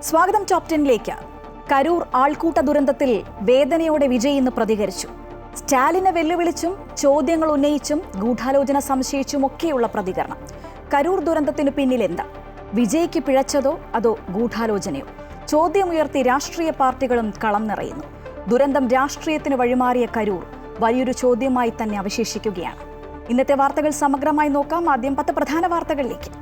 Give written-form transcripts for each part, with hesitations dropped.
സ്വാഗതം ടോപ് 10ലേക്ക്. കരൂർ ആൾക്കൂട്ട ദുരന്തത്തിൽ വേദനയോടെ വിജയ് ഇന്ന് പ്രതികരിച്ചു. സ്റ്റാലിനെ വെല്ലുവിളിച്ചും ചോദ്യങ്ങൾ ഉന്നയിച്ചും ഗൂഢാലോചന സംശയിച്ചുമൊക്കെയുള്ള പ്രതികരണം. കരൂർ ദുരന്തത്തിന് പിന്നിൽ എന്താ? വിജയ്ക്ക് പിഴച്ചതോ അതോ ഗൂഢാലോചനയോ? ചോദ്യമുയർത്തി രാഷ്ട്രീയ പാർട്ടികളും കളം നിറയുന്നു. ദുരന്തം രാഷ്ട്രീയത്തിന് വഴിമാറിയ കരൂർ വലിയൊരു ചോദ്യമായി തന്നെ അവശേഷിക്കുകയാണ്. ഇന്നത്തെ വാർത്തകൾ സമഗ്രമായി നോക്കാം. ആദ്യം 10 പ്രധാന വാർത്തകളിലേക്ക്.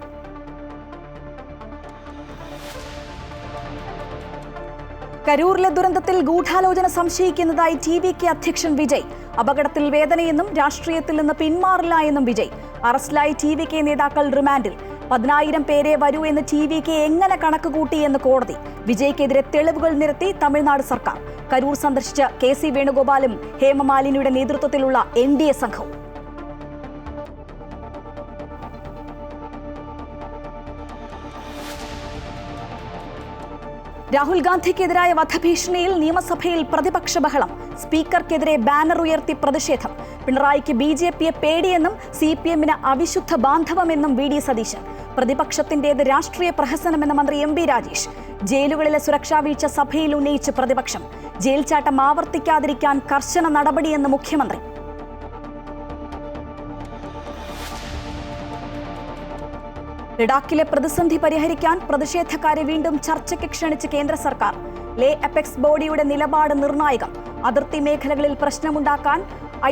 കരൂരിലെ ദുരന്തത്തിൽ ഗൂഢാലോചന സംശയിക്കുന്നതായി TVK അധ്യക്ഷൻ വിജയ്. അപകടത്തിൽ വേദനയെന്നും രാഷ്ട്രീയത്തിൽ നിന്ന് പിന്മാറില്ല എന്നും വിജയ്. അറസ്റ്റിലായി TVK നേതാക്കൾ റിമാൻഡിൽ. 10,000 പേരെ വരൂ എന്ന് TVK എങ്ങനെ കണക്ക് കൂട്ടിയെന്ന് കോടതി. വിജയ്ക്കെതിരെ തെളിവുകൾ നിരത്തി തമിഴ്നാട് സർക്കാർ. കരൂർ സന്ദർശിച്ച KC വേണുഗോപാലും ഹേമമാലിനിയുടെ നേതൃത്വത്തിലുള്ള NDA സംഘവും. രാഹുൽ ഗാന്ധിക്കെതിരായ വധഭീഷണിയിൽ നിയമസഭയിൽ പ്രതിപക്ഷ ബഹളം. സ്പീക്കർക്കെതിരെ ബാനർ ഉയർത്തി പ്രതിഷേധം. പിണറായിക്ക് BJPയെ പേടിയെന്നും CPMന് അവിശുദ്ധ ബാന്ധവമെന്നും VD സതീശൻ. പ്രതിപക്ഷത്തിന്റേത് രാഷ്ട്രീയ പ്രഹസനമെന്ന മന്ത്രി MB രാജേഷ്. ജയിലുകളിലെ സുരക്ഷാ വീഴ്ച സഭയിൽ ഉന്നയിച്ച് പ്രതിപക്ഷം. ജയിൽ ചാട്ടം ആവർത്തിക്കാതിരിക്കാൻ കർശന നടപടിയെന്ന് മുഖ്യമന്ത്രി. ലഡാക്കിലെ പ്രതിസന്ധി പരിഹരിക്കാൻ പ്രതിഷേധക്കാരെ വീണ്ടും ചർച്ചയ്ക്ക് ക്ഷണിച്ച് കേന്ദ്ര സർക്കാർ. ലേ അപെക്സ് ബോഡിയുടെ നിലപാട് നിർണായകം. അതിർത്തി മേഖലകളിൽ പ്രശ്നമുണ്ടാക്കാൻ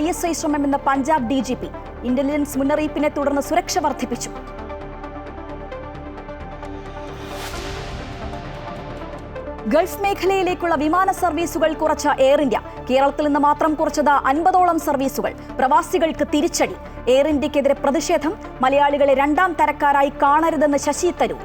ISI ശ്രമമെന്ന് പഞ്ചാബ് DGP. ഇന്റലിജൻസ് മുന്നറിയിപ്പിനെ തുടർന്ന് സുരക്ഷ വർദ്ധിപ്പിച്ചു. ഗൾഫ് മേഖലയിലേക്കുള്ള വിമാന സർവീസുകൾ കുറച്ച എയർ ഇന്ത്യ. കേരളത്തിൽ നിന്ന് മാത്രം കുറച്ചത് 50ഓളം സർവീസുകൾ. പ്രവാസികൾക്ക് തിരിച്ചടി. എയർ ഇന്ത്യക്കെതിരെ പ്രതിഷേധം. മലയാളികളെ രണ്ടാം തരക്കാരായി കാണരുതെന്ന് ശശി തരൂർ.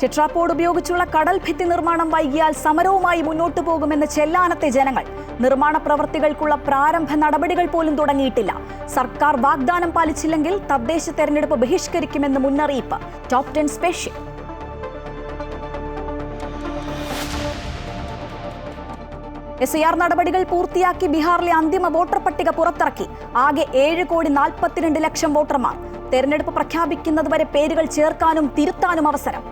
ടെട്രാപോഡ് ഉപയോഗിച്ചുള്ള കടൽ ഭിത്തി നിർമ്മാണം വൈകിയാൽ സമരവുമായി മുന്നോട്ടു പോകുമെന്ന് ചെല്ലാനത്തെ ജനങ്ങൾ. നിർമ്മാണ പ്രവൃത്തികൾക്കുള്ള പ്രാരംഭ നടപടികൾ പോലും തുടങ്ങിയിട്ടില്ല. സർക്കാർ വാഗ്ദാനം പാലിച്ചില്ലെങ്കിൽ തദ്ദേശ തെരഞ്ഞെടുപ്പ് ബഹിഷ്കരിക്കുമെന്ന് മുന്നറിയിപ്പ്. Top 10 special. SIR നടപടികൾ പൂർത്തിയാക്കി ബീഹാറിലെ അന്തിമ വോട്ടർ പട്ടിക പുറത്തിറക്കി. ആകെ 7,42,00,000 വോട്ടർമാർ. തെരഞ്ഞെടുപ്പ് പ്രഖ്യാപിക്കുന്നതുവരെ പേരുകൾ ചേർക്കാനും തിരുത്താനും അവസരം.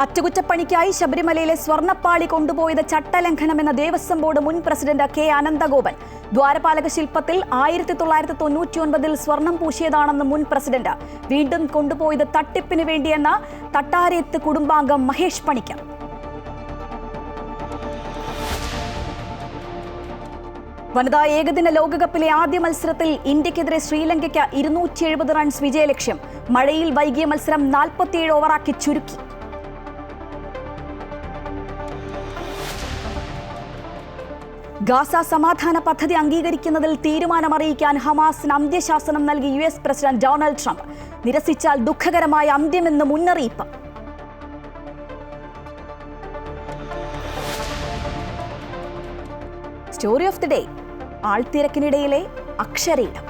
അറ്റകുറ്റപ്പണിക്കായി ശബരിമലയിലെ സ്വർണ്ണപ്പാളി കൊണ്ടുപോയത് ചട്ടലംഘനമെന്ന ദേവസ്വം ബോർഡ് മുൻ പ്രസിഡന്റ് K. അനന്തഗോപൻ. ദ്വാരപാലക ശില്പത്തിൽ 1999 സ്വർണം പൂശിയതാണെന്ന് മുൻ പ്രസിഡന്റ്. വീണ്ടും കൊണ്ടുപോയത് തട്ടിപ്പിന് വേണ്ടിയെന്ന തട്ടാരേത്ത് കുടുംബാംഗം മഹേഷ് പണിക്കർ. വനിതാ ഏകദിന ലോകകപ്പിലെ ആദ്യ മത്സരത്തിൽ ഇന്ത്യക്കെതിരെ ശ്രീലങ്കയ്ക്ക് 270 റൺസ് വിജയലക്ഷ്യം. മഴയിൽ വൈകിയ മത്സരം 47 ഓവറാക്കി ചുരുക്കി. ഗാസ സമാധാന പദ്ധതി അംഗീകരിക്കുന്നതിൽ തീരുമാനമറിയിക്കാൻ ഹമാസിന് അന്ത്യശാസനം നൽകി US പ്രസിഡന്റ് ഡൊണാൾഡ് ട്രംപ്. നിരസിച്ചാൽ ദുഃഖകരമായ അന്ത്യമെന്ന് മുന്നറിയിപ്പ്. Story of the day. ആൾത്തിരക്കിനിടയിലെ അക്ഷരയിടം.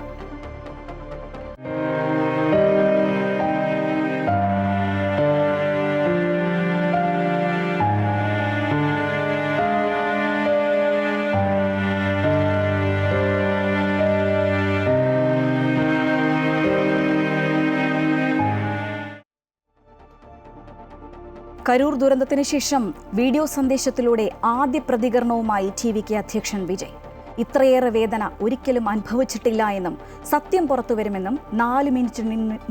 കരൂർ ദുരന്തത്തിന് ശേഷം വീഡിയോ സന്ദേശത്തിലൂടെ ആദ്യ പ്രതികരണവുമായി TVK അധ്യക്ഷൻ വിജയ്. ഇത്രയേറെ വേദന ഒരിക്കലും അനുഭവിച്ചിട്ടില്ല എന്നും സത്യം പുറത്തുവരുമെന്നും 4 മിനിറ്റ്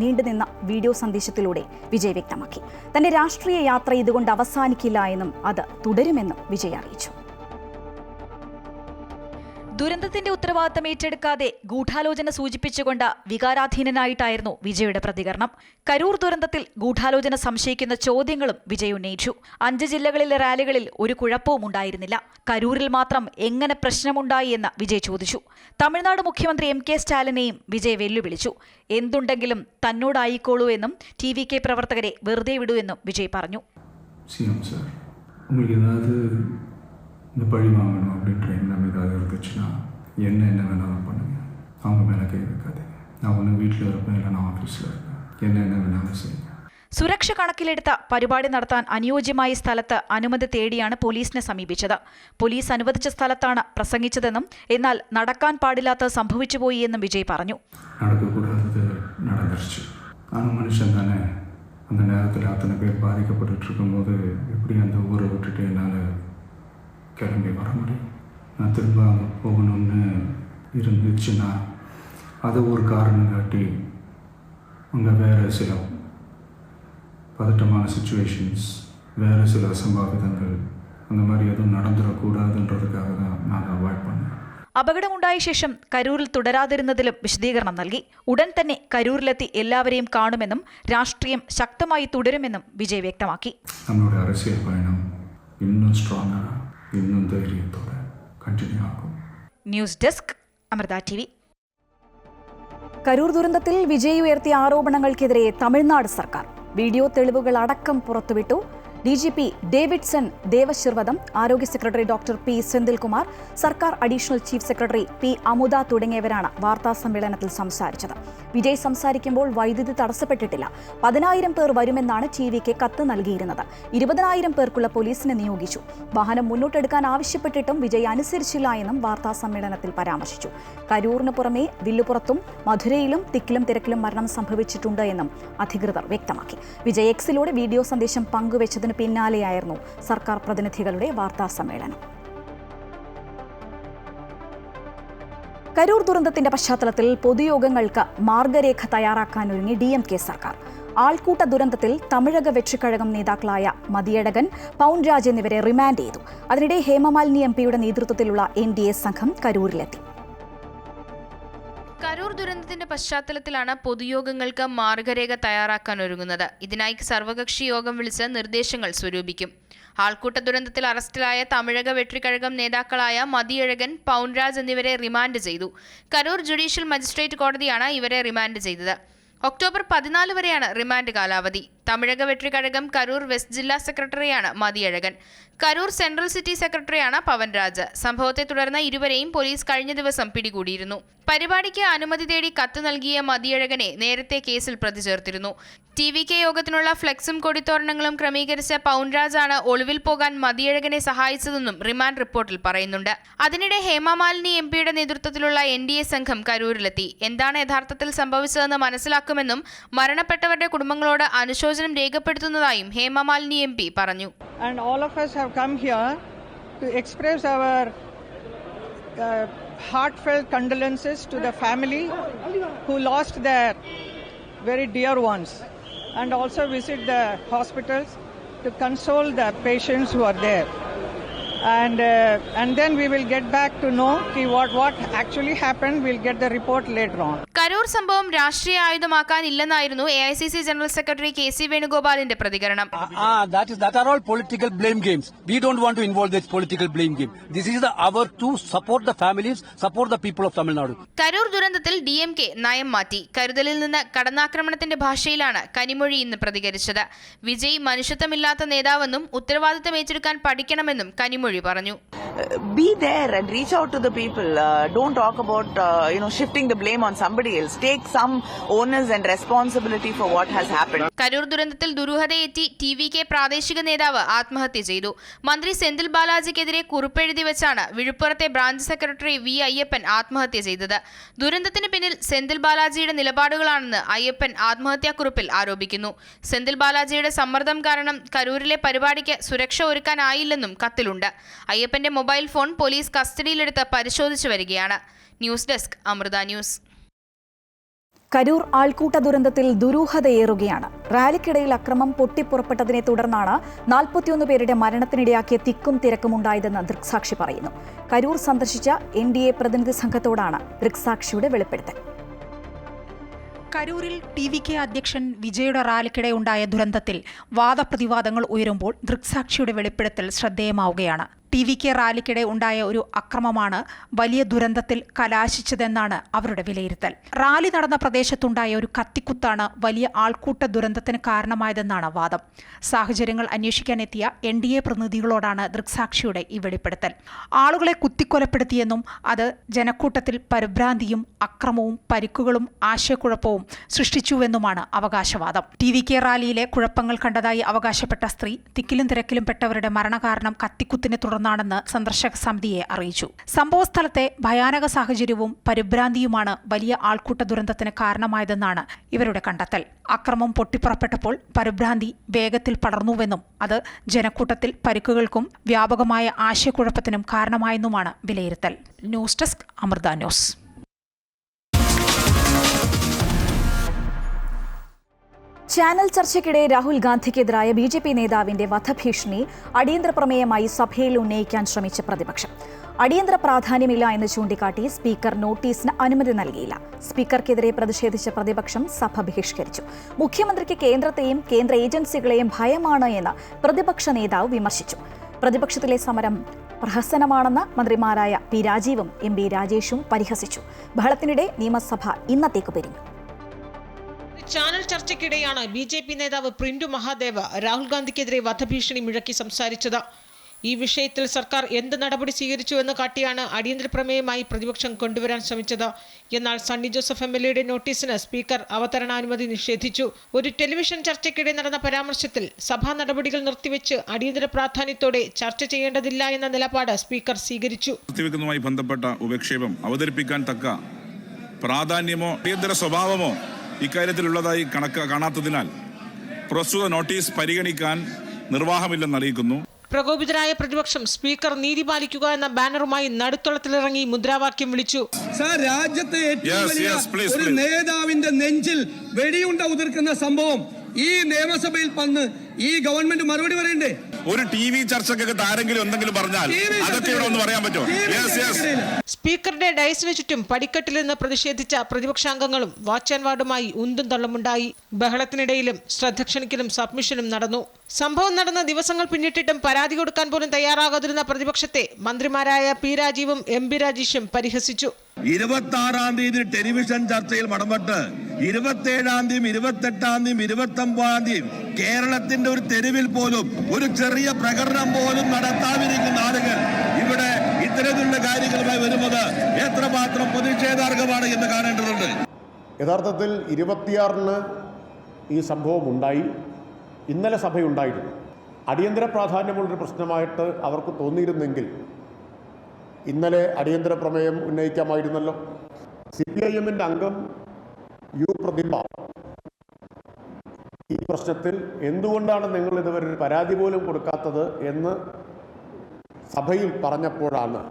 നീണ്ടുനിന്ന വീഡിയോ സന്ദേശത്തിലൂടെ വിജയ് വ്യക്തമാക്കി. തന്റെ രാഷ്ട്രീയ യാത്ര ഇതുകൊണ്ട് അവസാനിക്കില്ല എന്നും അത് തുടരുമെന്നും വിജയ് അറിയിച്ചു. ദുരന്തത്തിന്റെ ഉത്തരവാദിത്തം ഏറ്റെടുക്കാതെ ഗൂഢാലോചന സൂചിപ്പിച്ചുകൊണ്ട് വികാരാധീനനായിട്ടായിരുന്നു വിജയുടെ പ്രതികരണം. കരൂർ ദുരന്തത്തിൽ ഗൂഢാലോചന സംശയിക്കുന്ന ചോദ്യങ്ങളും വിജയ് ഉന്നയിച്ചു. 5 ജില്ലകളിലെ റാലികളിൽ ഒരു കുഴപ്പവും ഉണ്ടായിരുന്നില്ല. കരൂരിൽ മാത്രം എങ്ങനെ പ്രശ്നമുണ്ടായി എന്ന് വിജയ് ചോദിച്ചു. തമിഴ്നാട് മുഖ്യമന്ത്രി MK സ്റ്റാലിനെയും വിജയ് വെല്ലുവിളിച്ചു. എന്തുണ്ടെങ്കിലും തന്നോടായിക്കോളൂ എന്നും TVK പ്രവർത്തകരെ വെറുതെ വിടൂ എന്നും വിജയ് പറഞ്ഞു. இந்த பழி வாங்கணும் அப்படின்ற எண்ணம் ஏதாவது இருந்துச்சுன்னா என்ன வேணாலும் பண்ணுங்க. அவங்க மேலே கை வைக்காதீங்க. நான் ஒன்று வீட்டில் இருப்பேன், இல்லை நான் ஆஃபீஸில் இருப்பேன். என்ன வேணாலும் செய்யுங்க. സുരക്ഷ കണക്കിലെടുത്ത പരിപാടി നടത്താൻ അനുയോജ്യമായ സ്ഥലത്ത് അനുമതി തേടിയാണ് പോലീസിനെ സമീപിച്ചത്. പോലീസ് അനുവദിച്ച സ്ഥലത്താണ് പ്രസംഗിച്ചതെന്നും എന്നാൽ നടക്കാൻ പാടില്ലാത്തത് സംഭവിച്ചുപോയി എന്നും വിജയ് പറഞ്ഞു. மனுஷன் தானே, அந்த நேரத்தில் அத்தனை பேர் பாதிக்கப்பட்டு இருக்கும்போது எப்படி அந்த ஊரை விட்டுட்டு என்னால் கிளம்பி வர முடியும்? நான் திரும்ப அங்கே போகணும்னு இருந்துச்சுன்னா அது ஒரு காரணம் காட்டி அங்கே வேறு சில பதட்டமான சுச்சுவேஷன்ஸ், வேறு சில அசம்பாவிதங்கள் அந்த மாதிரி எதுவும் நடந்துடக்கூடாதுன்றதுக்காக தான் நான் அவாய்ட் பண்ணேன். അപകടമുണ്ടായ ശേഷം കരൂരിൽ തുടരാതിരുന്നതിലും വിശദീകരണം നൽകി. ഉടൻ തന്നെ കരൂരിലെത്തി എല്ലാവരെയും കാണുമെന്നും രാഷ്ട്രീയം ശക്തമായി തുടരുമെന്നും വിജയ് വ്യക്തമാക്കി. നമ്മുടെ അരസിയൽ പയണം ഇന്നും സ്ട്രോങ്, ഇന്നും ധൈര്യത്തോടെ കണ്ടിന്യൂ ആകും. News desk, Amrita TV. Karur ദുരന്തത്തിൽ വിജയ് ഉയർത്തിയ ആരോപണങ്ങൾക്കെതിരെ തമിഴ്നാട് സർക്കാർ വീഡിയോ തെളിവുകൾ അടക്കം പുറത്തുവിട്ടു. DGP ഡേവിഡ്സൺ ദേവശിർവദം, ആരോഗ്യ സെക്രട്ടറി ഡോക്ടർ P. സെന്തിൽകുമാർ, സർക്കാർ additional chief secretary P. Amudha തുടങ്ങിയവരാണ് വാർത്താ സമ്മേളനത്തിൽ സംസാരിച്ചത്. വിജയ് സംസാരിക്കുമ്പോൾ വൈദ്യുതി തടസ്സപ്പെട്ടിട്ടില്ല. 10,000 പേർ വരുമെന്നാണ് TVക്ക് കത്ത് നൽകിയിരുന്നത്. 20,000 പേർക്കുള്ള പോലീസിനെ നിയോഗിച്ചു. വാഹനം മുന്നോട്ടെടുക്കാൻ ആവശ്യപ്പെട്ടിട്ടും വിജയ് അനുസരിച്ചില്ല എന്നും വാർത്താ സമ്മേളനത്തിൽ പരാമർശിച്ചു. കരൂറിന് പുറമെ വില്ലുപുറത്തും മധുരയിലും തിക്കിലും തിരക്കിലും മരണം സംഭവിച്ചിട്ടുണ്ട് എന്നും അധികൃതർ വ്യക്തമാക്കി. വിജയ് എക്സിലൂടെ വീഡിയോ സന്ദേശം പങ്കുവച്ചതിന് പിന്നാലെയായിരുന്നു സർക്കാർ പ്രതിനിധികളുടെ വാർത്താ സമ്മേളനം. കരൂർ ദുരന്തത്തിന്റെ പശ്ചാത്തലത്തിൽ പൊതുയോഗങ്ങൾക്ക് മാർഗരേഖ തയ്യാറാക്കാനൊരുങ്ങി DMK സർക്കാർ. ആൾക്കൂട്ട ദുരന്തത്തിൽ തമിഴക വെற்றிക്കഴകം നേതാക്കളായ മതിയഴകൻ, പൗൻരാജ് എന്നിവരെ റിമാൻഡ് ചെയ്തു. അതിനിടെ ഹേമമാലിനി MP-യുടെ നേതൃത്വത്തിലുള്ള NDA സംഘം കരൂരിലെത്തി. കരൂർ ദുരന്തത്തിന്റെ പശ്ചാത്തലത്തിലാണ് പൊതുയോഗങ്ങൾക്ക് മാർഗരേഖ തയ്യാറാക്കാനൊരുങ്ങുന്നത്. ഇതിനായി സർവകക്ഷി യോഗം വിളിച്ച് നിർദ്ദേശങ്ങൾ സ്വരൂപിക്കും. ആൾക്കൂട്ട ദുരന്തത്തിൽ അറസ്റ്റിലായ തമിഴക വെற்றிക്കഴകം നേതാക്കളായ മതിയഴകൻ, പൗൻരാജ് എന്നിവരെ റിമാൻഡ് ചെയ്തു. കരൂർ ജുഡീഷ്യൽ മജിസ്ട്രേറ്റ് കോടതിയാണ് ഇവരെ റിമാൻഡ് ചെയ്തത്. ഒക്ടോബർ 14 വരെയാണ് റിമാൻഡ് കാലാവധി. തമിഴക വെற்றிക്കഴകം കരൂർ വെസ്റ്റ് ജില്ലാ സെക്രട്ടറിയാണ് മതിയഴകൻ. കരൂർ സെൻട്രൽ സിറ്റി സെക്രട്ടറിയാണ് പവൻരാജ്. സംഭവത്തെ തുടർന്ന് ഇരുവരെയും പോലീസ് കഴിഞ്ഞ ദിവസം പിടികൂടിയിരുന്നു. പരിപാടിക്ക് അനുമതി തേടി കത്ത് നൽകിയ മതിയഴകനെ നേരത്തെ കേസിൽ പ്രതി ചേർത്തിരുന്നു. TVK യോഗത്തിനുള്ള ഫ്ലെക്സും കൊടിത്തോരണങ്ങളും ക്രമീകരിച്ച പൗൻരാജാണ് ഒളിവിൽ പോകാൻ മതിയഴകനെ സഹായിച്ചതെന്നും റിമാൻഡ് റിപ്പോർട്ടിൽ പറയുന്നുണ്ട്. അതിനിടെ ഹേമമാലിനി MP-യുടെ നേതൃത്വത്തിലുള്ള NDA സംഘം കരൂരിലെത്തി. എന്താണ് യഥാർത്ഥത്തിൽ സംഭവിച്ചതെന്ന് മനസ്സിലാക്കുമെന്നും മരണപ്പെട്ടവരുടെ കുടുംബങ്ങളോട് അനുശോചനം രേഖപ്പെടുത്തുന്നതായും ഹേമമാലിനി MP പറഞ്ഞു. And all of us have come here to express our heartfelt condolences to the family who lost their very dear ones, and also visit the hospitals to console the patients who are there. And then we will get back to know what actually happened. We'll get the report later on. Karur സംഭവം രാഷ്ട്രീയ ആയുധമാക്കാനില്ലെന്നായിരുന്നു AICC general secretary KC വേണുഗോപാലിന്റെ പ്രതികരണം. That are all political blame games. We don't want to involve this political blame game. This is the hour to support the families, support the people of Tamil Nadu. Karur ദുരന്തത്തിൽ DMK നയം മാറ്റി. കരുതലിൽ നിന്ന് കടന്നാക്രമണത്തിന്റെ ഭാഷയിലാണ് കനിമൊഴി ഇന്ന് പ്രതികരിച്ചത്. വിജയ് മനുഷ്യത്വമില്ലാത്ത നേതാവെന്നും ഉത്തരവാദിത്തം ഏറ്റെടുക്കാൻ പഠിക്കണമെന്നും കനിമൊഴി പറഞ്ഞു. Be there and reach out to the people. Don't talk about shifting the blame on somebody else. Take some onus and responsibility for what has happened. Karur ദുരന്തത്തിൽ ദുരൂഹതയെത്തി TVK പ്രാദേശിക നേതാവ് ആത്മഹത്യ ചെയ്തു. മന്ത്രി സെന്തിൽ ബാലാജിക്കെതിരെ കുറിപ്പെഴുതി വെച്ചാണ് വിഴുപ്പുറത്തെ ബ്രാഞ്ച് സെക്രട്ടറി V. അയ്യപ്പൻ ആത്മഹത്യ ചെയ്തത്. ദുരന്തത്തിന് പിന്നിൽ സെന്തിൽ ബാലാജിയുടെ നിലപാടുകളാണെന്ന് അയ്യപ്പൻ ആത്മഹത്യാക്കുറിപ്പിൽ ആരോപിക്കുന്നു. സെന്തിൽ ബാലാജിയുടെ സമ്മർദ്ദം കാരണം കരൂരിലെ പരിപാടിക്ക് സുരക്ഷ ഒരുക്കാനായില്ലെന്നും കത്തിലുണ്ട്. അയ്യപ്പന്റെ മൊബൈൽ ഫോൺ പോലീസ് കസ്റ്റഡിയിലെടുത്ത് പരിശോധിച്ചു വരികയാണ്. News desk, Amrita news. Karur ആൾക്കൂട്ട ദുരന്തത്തിൽ ദുരൂഹതയേറുകയാണ്. റാലിക്കിടയിൽ അക്രമം പൊട്ടിപ്പുറപ്പെട്ടതിനെ തുടർന്നാണ് 41 പേരുടെ മരണത്തിനിടയാക്കിയ തിക്കും തിരക്കുമുണ്ടായതെന്ന് ദൃക്സാക്ഷി പറയുന്നു. കരൂർ സന്ദർശിച്ച NDA പ്രതിനിധി സംഘത്തോടാണ് ദൃക്സാക്ഷിയുടെ വെളിപ്പെടുത്തൽ. കരൂരിൽ TVK അധ്യക്ഷൻ വിജയുടെ റാലിക്കിടെ ഉണ്ടായ ദുരന്തത്തിൽ വാദപ്രതിവാദങ്ങൾ ഉയരുമ്പോൾ ദൃക്സാക്ഷിയുടെ വെളിപ്പെടുത്തൽ ശ്രദ്ധേയമാവുകയാണ്. TVK റാലിക്കിടെ ഉണ്ടായ ഒരു അക്രമമാണ് വലിയ ദുരന്തത്തിൽ കലാശിച്ചതെന്നാണ് അവരുടെ വിലയിരുത്തൽ. റാലി നടന്ന പ്രദേശത്തുണ്ടായ ഒരു കത്തിക്കുത്താണ് വലിയ ആൾക്കൂട്ട ദുരന്തത്തിന് കാരണമായതെന്നാണ് വാദം. സാഹചര്യങ്ങൾ അന്വേഷിക്കാനെത്തിയ NDA പ്രതിനിധികളോടാണ് ദൃക്സാക്ഷിയുടെ ഈ വെളിപ്പെടുത്തൽ. ആളുകളെ കുത്തിക്കൊലപ്പെടുത്തിയെന്നും അത് ജനക്കൂട്ടത്തിൽ പരിഭ്രാന്തിയും അക്രമവും പരിക്കുകളും ആശയക്കുഴപ്പവും സൃഷ്ടിച്ചുവെന്നുമാണ് അവകാശവാദം. TVK റാലിയിലെ കുഴപ്പങ്ങൾ കണ്ടതായി അവകാശപ്പെട്ട സ്ത്രീ തിക്കിലും തിരക്കിലും പെട്ടവരുടെ മരണകാരണം കത്തിക്കുത്തിനെ തുടർന്നാണെന്ന് സന്ദർശക സമിതിയെ അറിയിച്ചു. സംഭവസ്ഥലത്തെ ഭയാനക സാഹചര്യവും പരിഭ്രാന്തിയുമാണ് വലിയ ആൾക്കൂട്ട ദുരന്തത്തിന് കാരണമായതെന്നാണ് ഇവരുടെ കണ്ടെത്തൽ. അക്രമം പൊട്ടിപ്പുറപ്പെട്ടപ്പോൾ പരിഭ്രാന്തി വേഗത്തിൽ പടർന്നുവെന്നും അത് ജനക്കൂട്ടത്തിൽ പരിക്കുകൾക്കും വ്യാപകമായ ആശയക്കുഴപ്പത്തിനും കാരണമായെന്നുമാണ് വിലയിരുത്തൽ. News desk Amrita news. Channel ചർച്ചയ്ക്കിടെ രാഹുൽ ഗാന്ധിക്കെതിരായ BJP നേതാവിന്റെ വധഭീഷണി അടിയന്തര പ്രമേയമായി സഭയിൽ ഉന്നയിക്കാൻ ശ്രമിച്ച പ്രതിപക്ഷം. അടിയന്തര പ്രാധാന്യമില്ല എന്ന് ചൂണ്ടിക്കാട്ടി സ്പീക്കർ നോട്ടീസിന് അനുമതി നൽകിയില്ല. സ്പീക്കർക്കെതിരെ പ്രതിഷേധിച്ച പ്രതിപക്ഷം സഭ ബഹിഷ്കരിച്ചു. മുഖ്യമന്ത്രിക്ക് കേന്ദ്രത്തെയും കേന്ദ്ര ഏജൻസികളെയും ഭയമാണ് എന്ന് പ്രതിപക്ഷ നേതാവ് വിമർശിച്ചു. പ്രതിപക്ഷത്തിലെ സമരം പ്രഹസനമാണെന്ന് മന്ത്രിമാരായ P. രാജീവും MB രാജേഷും പരിഹസിച്ചു. ബഹളത്തിനിടെ നിയമസഭ ഇന്നത്തേക്ക് പിരിഞ്ഞു. ചാനൽ ചർച്ചയ്ക്കിടെയാണ് BJP നേതാവ് പ്രിന്റു മഹാദേവ രാഹുൽ ഗാന്ധിക്കെതിരെ വധഭീഷണി മുഴക്കി സംസാരിച്ചത്. ഈ വിഷയത്തിൽ സർക്കാർ എന്ത് നടപടി സ്വീകരിച്ചുവെന്ന് കാട്ടിയാണ് അടിയന്തര പ്രമേയമായി പ്രതിപക്ഷം കൊണ്ടുവരാൻ ശ്രമിച്ചത്. എന്നാൽ സണ്ണി ജോസഫ് MLAയുടെ നോട്ടീസിന് സ്പീക്കർ അവതരണാനുമതി നിഷേധിച്ചു. ഒരു ടെലിവിഷൻ ചർച്ചയ്ക്കിടെ നടന്ന പരാമർശത്തിൽ സഭാ നടപടികൾ നിർത്തിവെച്ച് അടിയന്തര പ്രാധാന്യത്തോടെ ചർച്ച ചെയ്യേണ്ടതില്ല എന്ന നിലപാട് സ്പീക്കർ സ്വീകരിച്ചു. നിർത്തിവെക്കുന്നതുമായി ബന്ധപ്പെട്ട ഉപക്ഷേപം അവതരിപ്പിക്കാൻ തക്ക പ്രാധാന്യമോ അടിയന്തര സ്വഭാവമോ ഇക്കാര്യത്തിലുള്ളതായി കാണാത്തതിനാൽ പ്രസ്തുത നോട്ടീസ് പരിഗണിക്കാൻ നിർവാഹമില്ലെന്ന് അറിയിക്കുന്നു. പ്രകോപിതരായ പ്രതിപക്ഷം സ്പീക്കർ നീതി പാലിക്കുക എന്ന ബാനറുമായി നടുത്തളത്തിലിറങ്ങി മുദ്രാവാക്യം വിളിച്ചു. രാജ്യത്തെ ഏറ്റവും വലിയ ഒരു നേതാവിന്റെ നെഞ്ചിൽ വെടിയുണ്ട ഉതിർക്കുന്ന സംഭവം ഈ നിയമസഭയിൽ വന്ന് ഈ ഗവൺമെന്റ് മറുപടി പറയണ്ടേ? ഒരു TV ചർച്ചയ്ക്കകത്ത് ആരെങ്കിലും എന്തെങ്കിലും പറഞ്ഞാൽ അതൊക്കെ ഇവിടെ ഒന്ന് പറയാൻ പറ്റുമോ? സ്പീക്കറുടെ ഡയസിന് ചുറ്റും പടിക്കെട്ടിൽ നിന്ന് പ്രതിഷേധിച്ച പ്രതിപക്ഷാംഗങ്ങളും വാച്ച് ആൻഡ് വാർഡുമായി ഉന്തും തള്ളുമുണ്ടായി. ബഹളത്തിനിടയിലും ശ്രദ്ധ ക്ഷണിക്കലും സബ്മിഷനും നടന്നു. സംഭവം നടന്ന ദിവസങ്ങൾ പിന്നിട്ടിട്ടും പരാതി കൊടുക്കാൻ പോലും തയ്യാറാകാതിരുന്ന പ്രതിപക്ഷത്തെ മന്ത്രിമാരായ P. രാജീവും MB രാജേഷും പരിഹസിച്ചു. 26-ാം തീയതി ടെലിവിഷൻ ചർച്ചയിൽ മടമ്പെട്ട് 27-ാം തീയതി 28-ാം തീയതി 29-ാം തീയതി കേരളത്തിന്റെ ഒരു തെരുവിൽ പോലും ഒരു ചെറിയ പ്രകടനം പോലും നടത്താതിരിക്കുന്ന ആളുകൾ ഇവിടെ ഇത്തരത്തിലുള്ള കാര്യങ്ങളുമായി വരുന്നത് എത്രമാത്രം പ്രതിഷേധാർഹമാണ് എന്ന് കാണേണ്ടതുണ്ട്. യഥാർത്ഥത്തിൽ 26-ന് ഈ സംഭവം ഉണ്ടായി. ഇന്നലെ സഭയുണ്ടായിരുന്നു. അടിയന്തര പ്രാധാന്യമുള്ളൊരു പ്രശ്നമായിട്ട് അവർക്ക് തോന്നിയിരുന്നെങ്കിൽ ഇന്നലെ അടിയന്തര പ്രമേയം ഉന്നയിക്കാമായിരുന്നല്ലോ. CPIMന്റെ അംഗം U. പ്രതിഭ ഈ പ്രശ്നത്തിൽ എന്തുകൊണ്ടാണ് നിങ്ങൾ ഇതുവരെ ഒരു പരാതി പോലും കൊടുക്കാത്തത് എന്ന് സഭയിൽ പറഞ്ഞപ്പോഴാണ്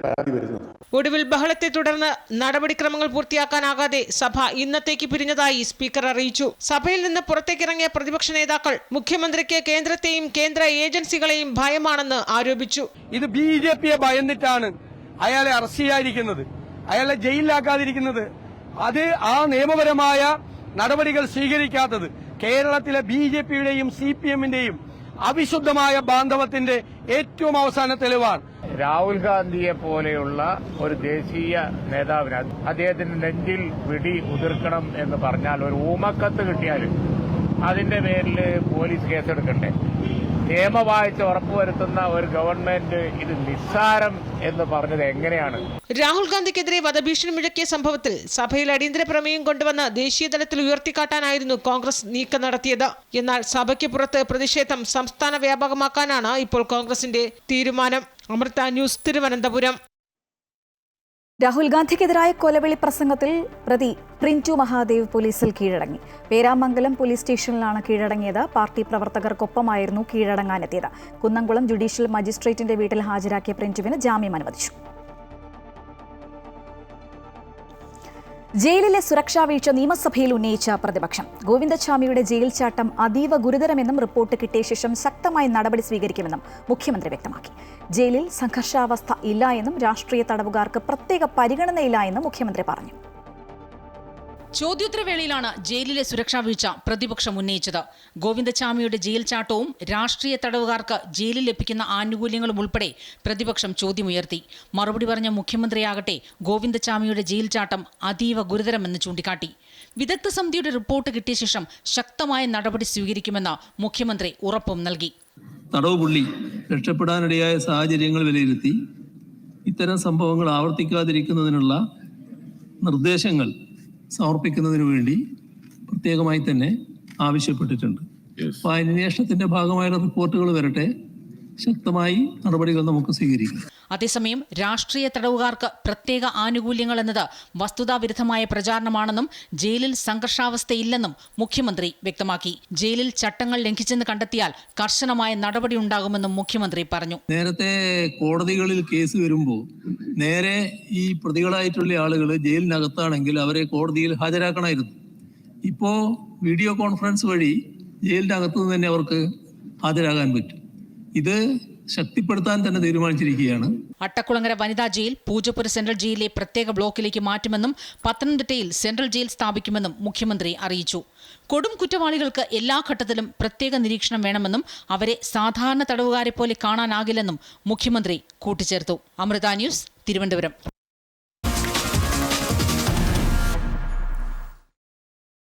പരാതി വരുന്നത്. ഒടുവിൽ ബഹളത്തെ തുടർന്ന് നടപടിക്രമങ്ങൾ പൂർത്തിയാക്കാനാകാതെ സഭ ഇന്നത്തേക്ക് പിരിഞ്ഞതായി സ്പീക്കർ അറിയിച്ചു. സഭയിൽ നിന്ന് പുറത്തേക്കിറങ്ങിയ പ്രതിപക്ഷ നേതാക്കൾ മുഖ്യമന്ത്രിക്ക് കേന്ദ്രത്തെയും കേന്ദ്ര ഏജൻസികളെയും ഭയമാണെന്ന് ആരോപിച്ചു. ഇത് BJPയെ ഭയന്നിട്ടാണ് അയാളെ അറസ്റ്റ് ചെയ്യാതിരിക്കുന്നത്, അയാളെ ജയിലിലാക്കാതിരിക്കുന്നത്, അത് ആ നിയമപരമായ നടപടികൾ സ്വീകരിക്കാത്തത് കേരളത്തിലെ BJPയുടെയും CPMന്റെയും അവിശുദ്ധമായ ബാന്ധവത്തിന്റെ ഏറ്റവും അവസാന തെളിവാണ്. രാഹുൽ ഗാന്ധിയെ പോലെയുള്ള ഒരു ദേശീയ നേതാവിന് അദ്ദേഹത്തിന്റെ നെഞ്ചിൽ വെടി ഉതിർക്കണം എന്ന് പറഞ്ഞാൽ ഒരു ഊമക്കത്ത് കിട്ടിയാൽ അതിന്റെ പേരിൽ പോലീസ് കേസെടുക്കണ്ടേ? നിയമവാഴ്ച ഉറപ്പുവരുത്തുന്ന ഒരു ഗവൺമെന്റ് ഇത് നിസ്സാരം എന്ന് പറഞ്ഞത് എങ്ങനെയാണ്? രാഹുൽ ഗാന്ധിക്കെതിരെ വധഭീഷണി മുഴക്കിയ സംഭവത്തിൽ സഭയിൽ അടിയന്തര പ്രമേയം കൊണ്ടുവന്ന് ദേശീയതലത്തിൽ ഉയർത്തിക്കാട്ടാനായിരുന്നു കോൺഗ്രസ് നീക്കം നടത്തിയത്. എന്നാൽ സഭയ്ക്ക് പുറത്ത് പ്രതിഷേധം സംസ്ഥാന വ്യാപകമാക്കാനാണ് ഇപ്പോൾ കോൺഗ്രസിന്റെ തീരുമാനം. അമൃത ന്യൂസ്, തിരുവനന്തപുരം. രാഹുൽ ഗാന്ധിക്കെതിരായ കൊലവിളി പ്രസംഗത്തിൽ പ്രതി പ്രിന്റു മഹാദേവ് പോലീസിൽ കീഴടങ്ങി. പേരാമംഗലം പോലീസ് സ്റ്റേഷനിലാണ് കീഴടങ്ങിയത്. പാർട്ടി പ്രവർത്തകർക്കൊപ്പമായിരുന്നു കീഴടങ്ങാനെത്തിയത്. കുന്നംകുളം ജുഡീഷ്യൽ മജിസ്ട്രേറ്റിന്റെ വീട്ടിൽ ഹാജരാക്കിയ പ്രിന്റുവിന് ജാമ്യം അനുവദിച്ചു. ജയിലിലെ സുരക്ഷാ വീഴ്ച നിയമസഭയിൽ ഉന്നയിച്ച പ്രതിപക്ഷം. ഗോവിന്ദസ്വാമിയുടെ ജയിൽ ചാട്ടം അതീവ ഗുരുതരമെന്നും റിപ്പോർട്ട് കിട്ടിയ ശേഷം ശക്തമായ നടപടി സ്വീകരിക്കുമെന്നും മുഖ്യമന്ത്രി വ്യക്തമാക്കി. ജയിലിൽ സംഘർഷാവസ്ഥ ഇല്ല എന്നും രാഷ്ട്രീയ തടവുകാർക്ക് പ്രത്യേക പരിഗണനയില്ല എന്നും മുഖ്യമന്ത്രി പറഞ്ഞു. ചോദ്യോത്തരവേളയിലാണ് ജയിലിലെ സുരക്ഷാ വീഴ്ച പ്രതിപക്ഷം ഉന്നയിച്ചത്. ഗോവിന്ദചാമിയുടെ ജയിൽ ചാട്ടവും രാഷ്ട്രീയ തടവുകാർക്ക് ജയിലിൽ ലഭിക്കുന്ന ആനുകൂല്യങ്ങളും ഉൾപ്പെടെ പ്രതിപക്ഷം ചോദ്യമുയർത്തി. മറുപടി പറഞ്ഞ മുഖ്യമന്ത്രിയാകട്ടെ ഗോവിന്ദചാമിയുടെ ജയിൽ ചാട്ടം അതീവ ഗുരുതരമെന്ന് ചൂണ്ടിക്കാട്ടി. വിദഗ്ധ സമിതിയുടെ റിപ്പോർട്ട് കിട്ടിയ ശേഷം ശക്തമായ നടപടി സ്വീകരിക്കുമെന്ന് മുഖ്യമന്ത്രി ഉറപ്പും നൽകി. തടവുപുള്ളി രക്ഷപ്പെടാനിടയായ സാഹചര്യങ്ങൾ വിലയിരുത്തി ഇത്തരം സംഭവങ്ങൾ ആവർത്തിക്കാതിരിക്കുന്നതിനുള്ള നിർദ്ദേശങ്ങൾ സമർപ്പിക്കുന്നതിനു വേണ്ടി പ്രത്യേകമായി തന്നെ ആവശ്യപ്പെട്ടിട്ടുണ്ട്. അപ്പോൾ അന്വേഷണത്തിന്റെ ഭാഗമായുള്ള റിപ്പോർട്ടുകൾ വരട്ടെ, ശക്തമായി നടപടികൾ നമുക്ക് സ്വീകരിക്കാം. അതേസമയം രാഷ്ട്രീയ തടവുകാർക്ക് പ്രത്യേക ആനുകൂല്യങ്ങൾ എന്നത് വസ്തുതാവിരുദ്ധമായ പ്രചാരണമാണെന്നും ജയിലിൽ സംഘർഷാവസ്ഥയില്ലെന്നും മുഖ്യമന്ത്രി വ്യക്തമാക്കി. ജയിലിൽ ചട്ടങ്ങൾ ലംഘിച്ചെന്ന് കണ്ടെത്തിയാൽ കർശനമായ നടപടി ഉണ്ടാകുമെന്നും മുഖ്യമന്ത്രി പറഞ്ഞു. നേരത്തെ കോടതികളിൽ കേസ് വരുമ്പോൾ നേരെ ഈ പ്രതികളായിട്ടുള്ള ആളുകൾ ജയിലിനകത്താണെങ്കിൽ അവരെ കോടതിയിൽ ഹാജരാക്കണമായിരുന്നു. ഇപ്പോൾ വീഡിയോ കോൺഫറൻസ് വഴി ജയിലിനകത്ത് നിന്ന് തന്നെ അവർക്ക് ഹാജരാകാൻ പറ്റും. ഇത് ശക്തിപ്പെടുത്താൻ തന്നെ തീരുമാനിച്ചിരിക്കുകയാണ്. അട്ടക്കുളങ്ങര വനിതാ ജയിൽ പൂജപ്പുര സെൻട്രൽ ജയിലിലെ പ്രത്യേക ബ്ലോക്കിലേക്ക് മാറ്റുമെന്നും പത്തനംതിട്ടയിൽ സെൻട്രൽ ജയിൽ സ്ഥാപിക്കുമെന്നും മുഖ്യമന്ത്രി അറിയിച്ചു. കൊടും കുറ്റവാളികൾക്ക് എല്ലാ ഘട്ടത്തിലും പ്രത്യേക നിരീക്ഷണം വേണമെന്നും അവരെ സാധാരണ തടവുകാരെ പോലെ കാണാനാകില്ലെന്നും മുഖ്യമന്ത്രി കൂട്ടിച്ചേർത്തു. അമൃത ന്യൂസ്, തിരുവനന്തപുരം.